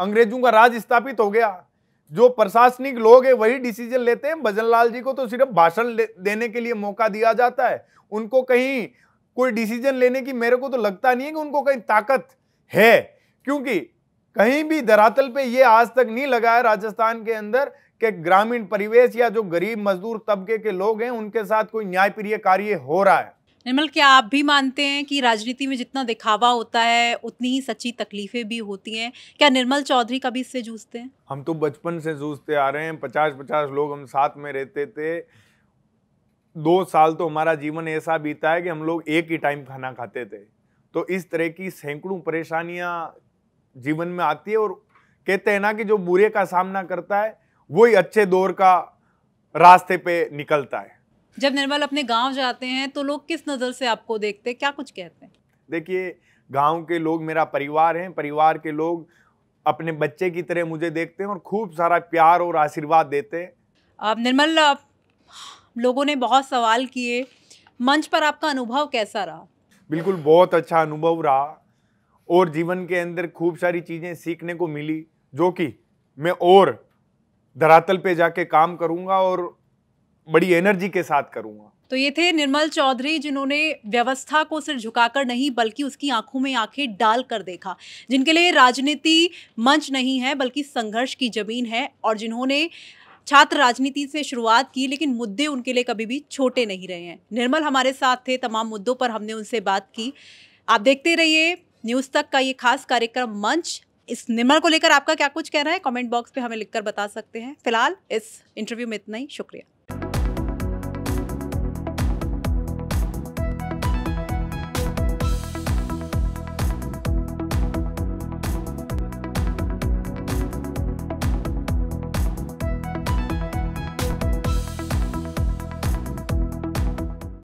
अंग्रेजों का राज स्थापित हो गया। जो प्रशासनिक लोग हैं वही डिसीजन लेते हैं। भजन लाल जी को तो सिर्फ भाषण देने के लिए मौका दिया जाता है, उनको कहीं कोई डिसीजन लेने की मेरे को तो लगता नहीं है कि उनको कहीं ताकत है, क्योंकि कहीं भी धरातल पे ये आज तक नहीं लगा है राजस्थान के अंदर कि ग्रामीण परिवेश या जो गरीब मजदूर तबके के लोग हैं उनके साथ कोई न्यायप्रिय कार्य हो रहा है। निर्मल, क्या आप भी मानते हैं कि राजनीति में जितना दिखावा होता है उतनी ही सच्ची तकलीफें भी होती हैं? क्या निर्मल चौधरी कभी इससे जूझते हैं? हम तो बचपन से जूझते आ रहे हैं, 50-50 लोग हम साथ में रहते थे। 2 साल तो हमारा जीवन ऐसा बीता है कि हम लोग एक ही टाइम खाना खाते थे। तो इस तरह की सैकड़ों परेशानियां जीवन में आती है, और कहते हैं ना कि जो बुरे का सामना करता है वही अच्छे दौर का रास्ते पे निकलता है। जब निर्मल अपने गांव जाते हैं तो लोग किस नज़र से आपको देखते हैं, क्या कुछ कहते हैं? देखिए, गांव के लोग मेरा परिवार हैं, परिवार के लोग अपने बच्चे की तरह मुझे देखते हैं और खूब सारा प्यार और आशीर्वाद देते हैं। अब निर्मल, लोगों ने बहुत सवाल किए, मंच पर आपका अनुभव कैसा रहा? बिल्कुल बहुत अच्छा अनुभव रहा, और जीवन के अंदर खूब सारी चीजें सीखने को मिली, जो कि मैं और धरातल पे जाके काम करूंगा और बड़ी एनर्जी के साथ करूंगा। तो ये थे निर्मल चौधरी, जिन्होंने व्यवस्था को सिर्फ झुकाकर नहीं बल्कि उसकी आंखों में आंखें डालकर देखा, जिनके लिए राजनीति मंच नहीं है बल्कि संघर्ष की जमीन है, और जिन्होंने छात्र राजनीति से शुरुआत की, लेकिन मुद्दे उनके लिए कभी भी छोटे नहीं रहे हैं। निर्मल हमारे साथ थे, तमाम मुद्दों पर हमने उनसे बात की। आप देखते रहिए न्यूज़ तक का ये खास कार्यक्रम मंच। इस निर्मल को लेकर आपका क्या कुछ कहना है, कमेंट बॉक्स पे हमें लिखकर बता सकते हैं। फिलहाल इस इंटरव्यू में इतना ही। शुक्रिया।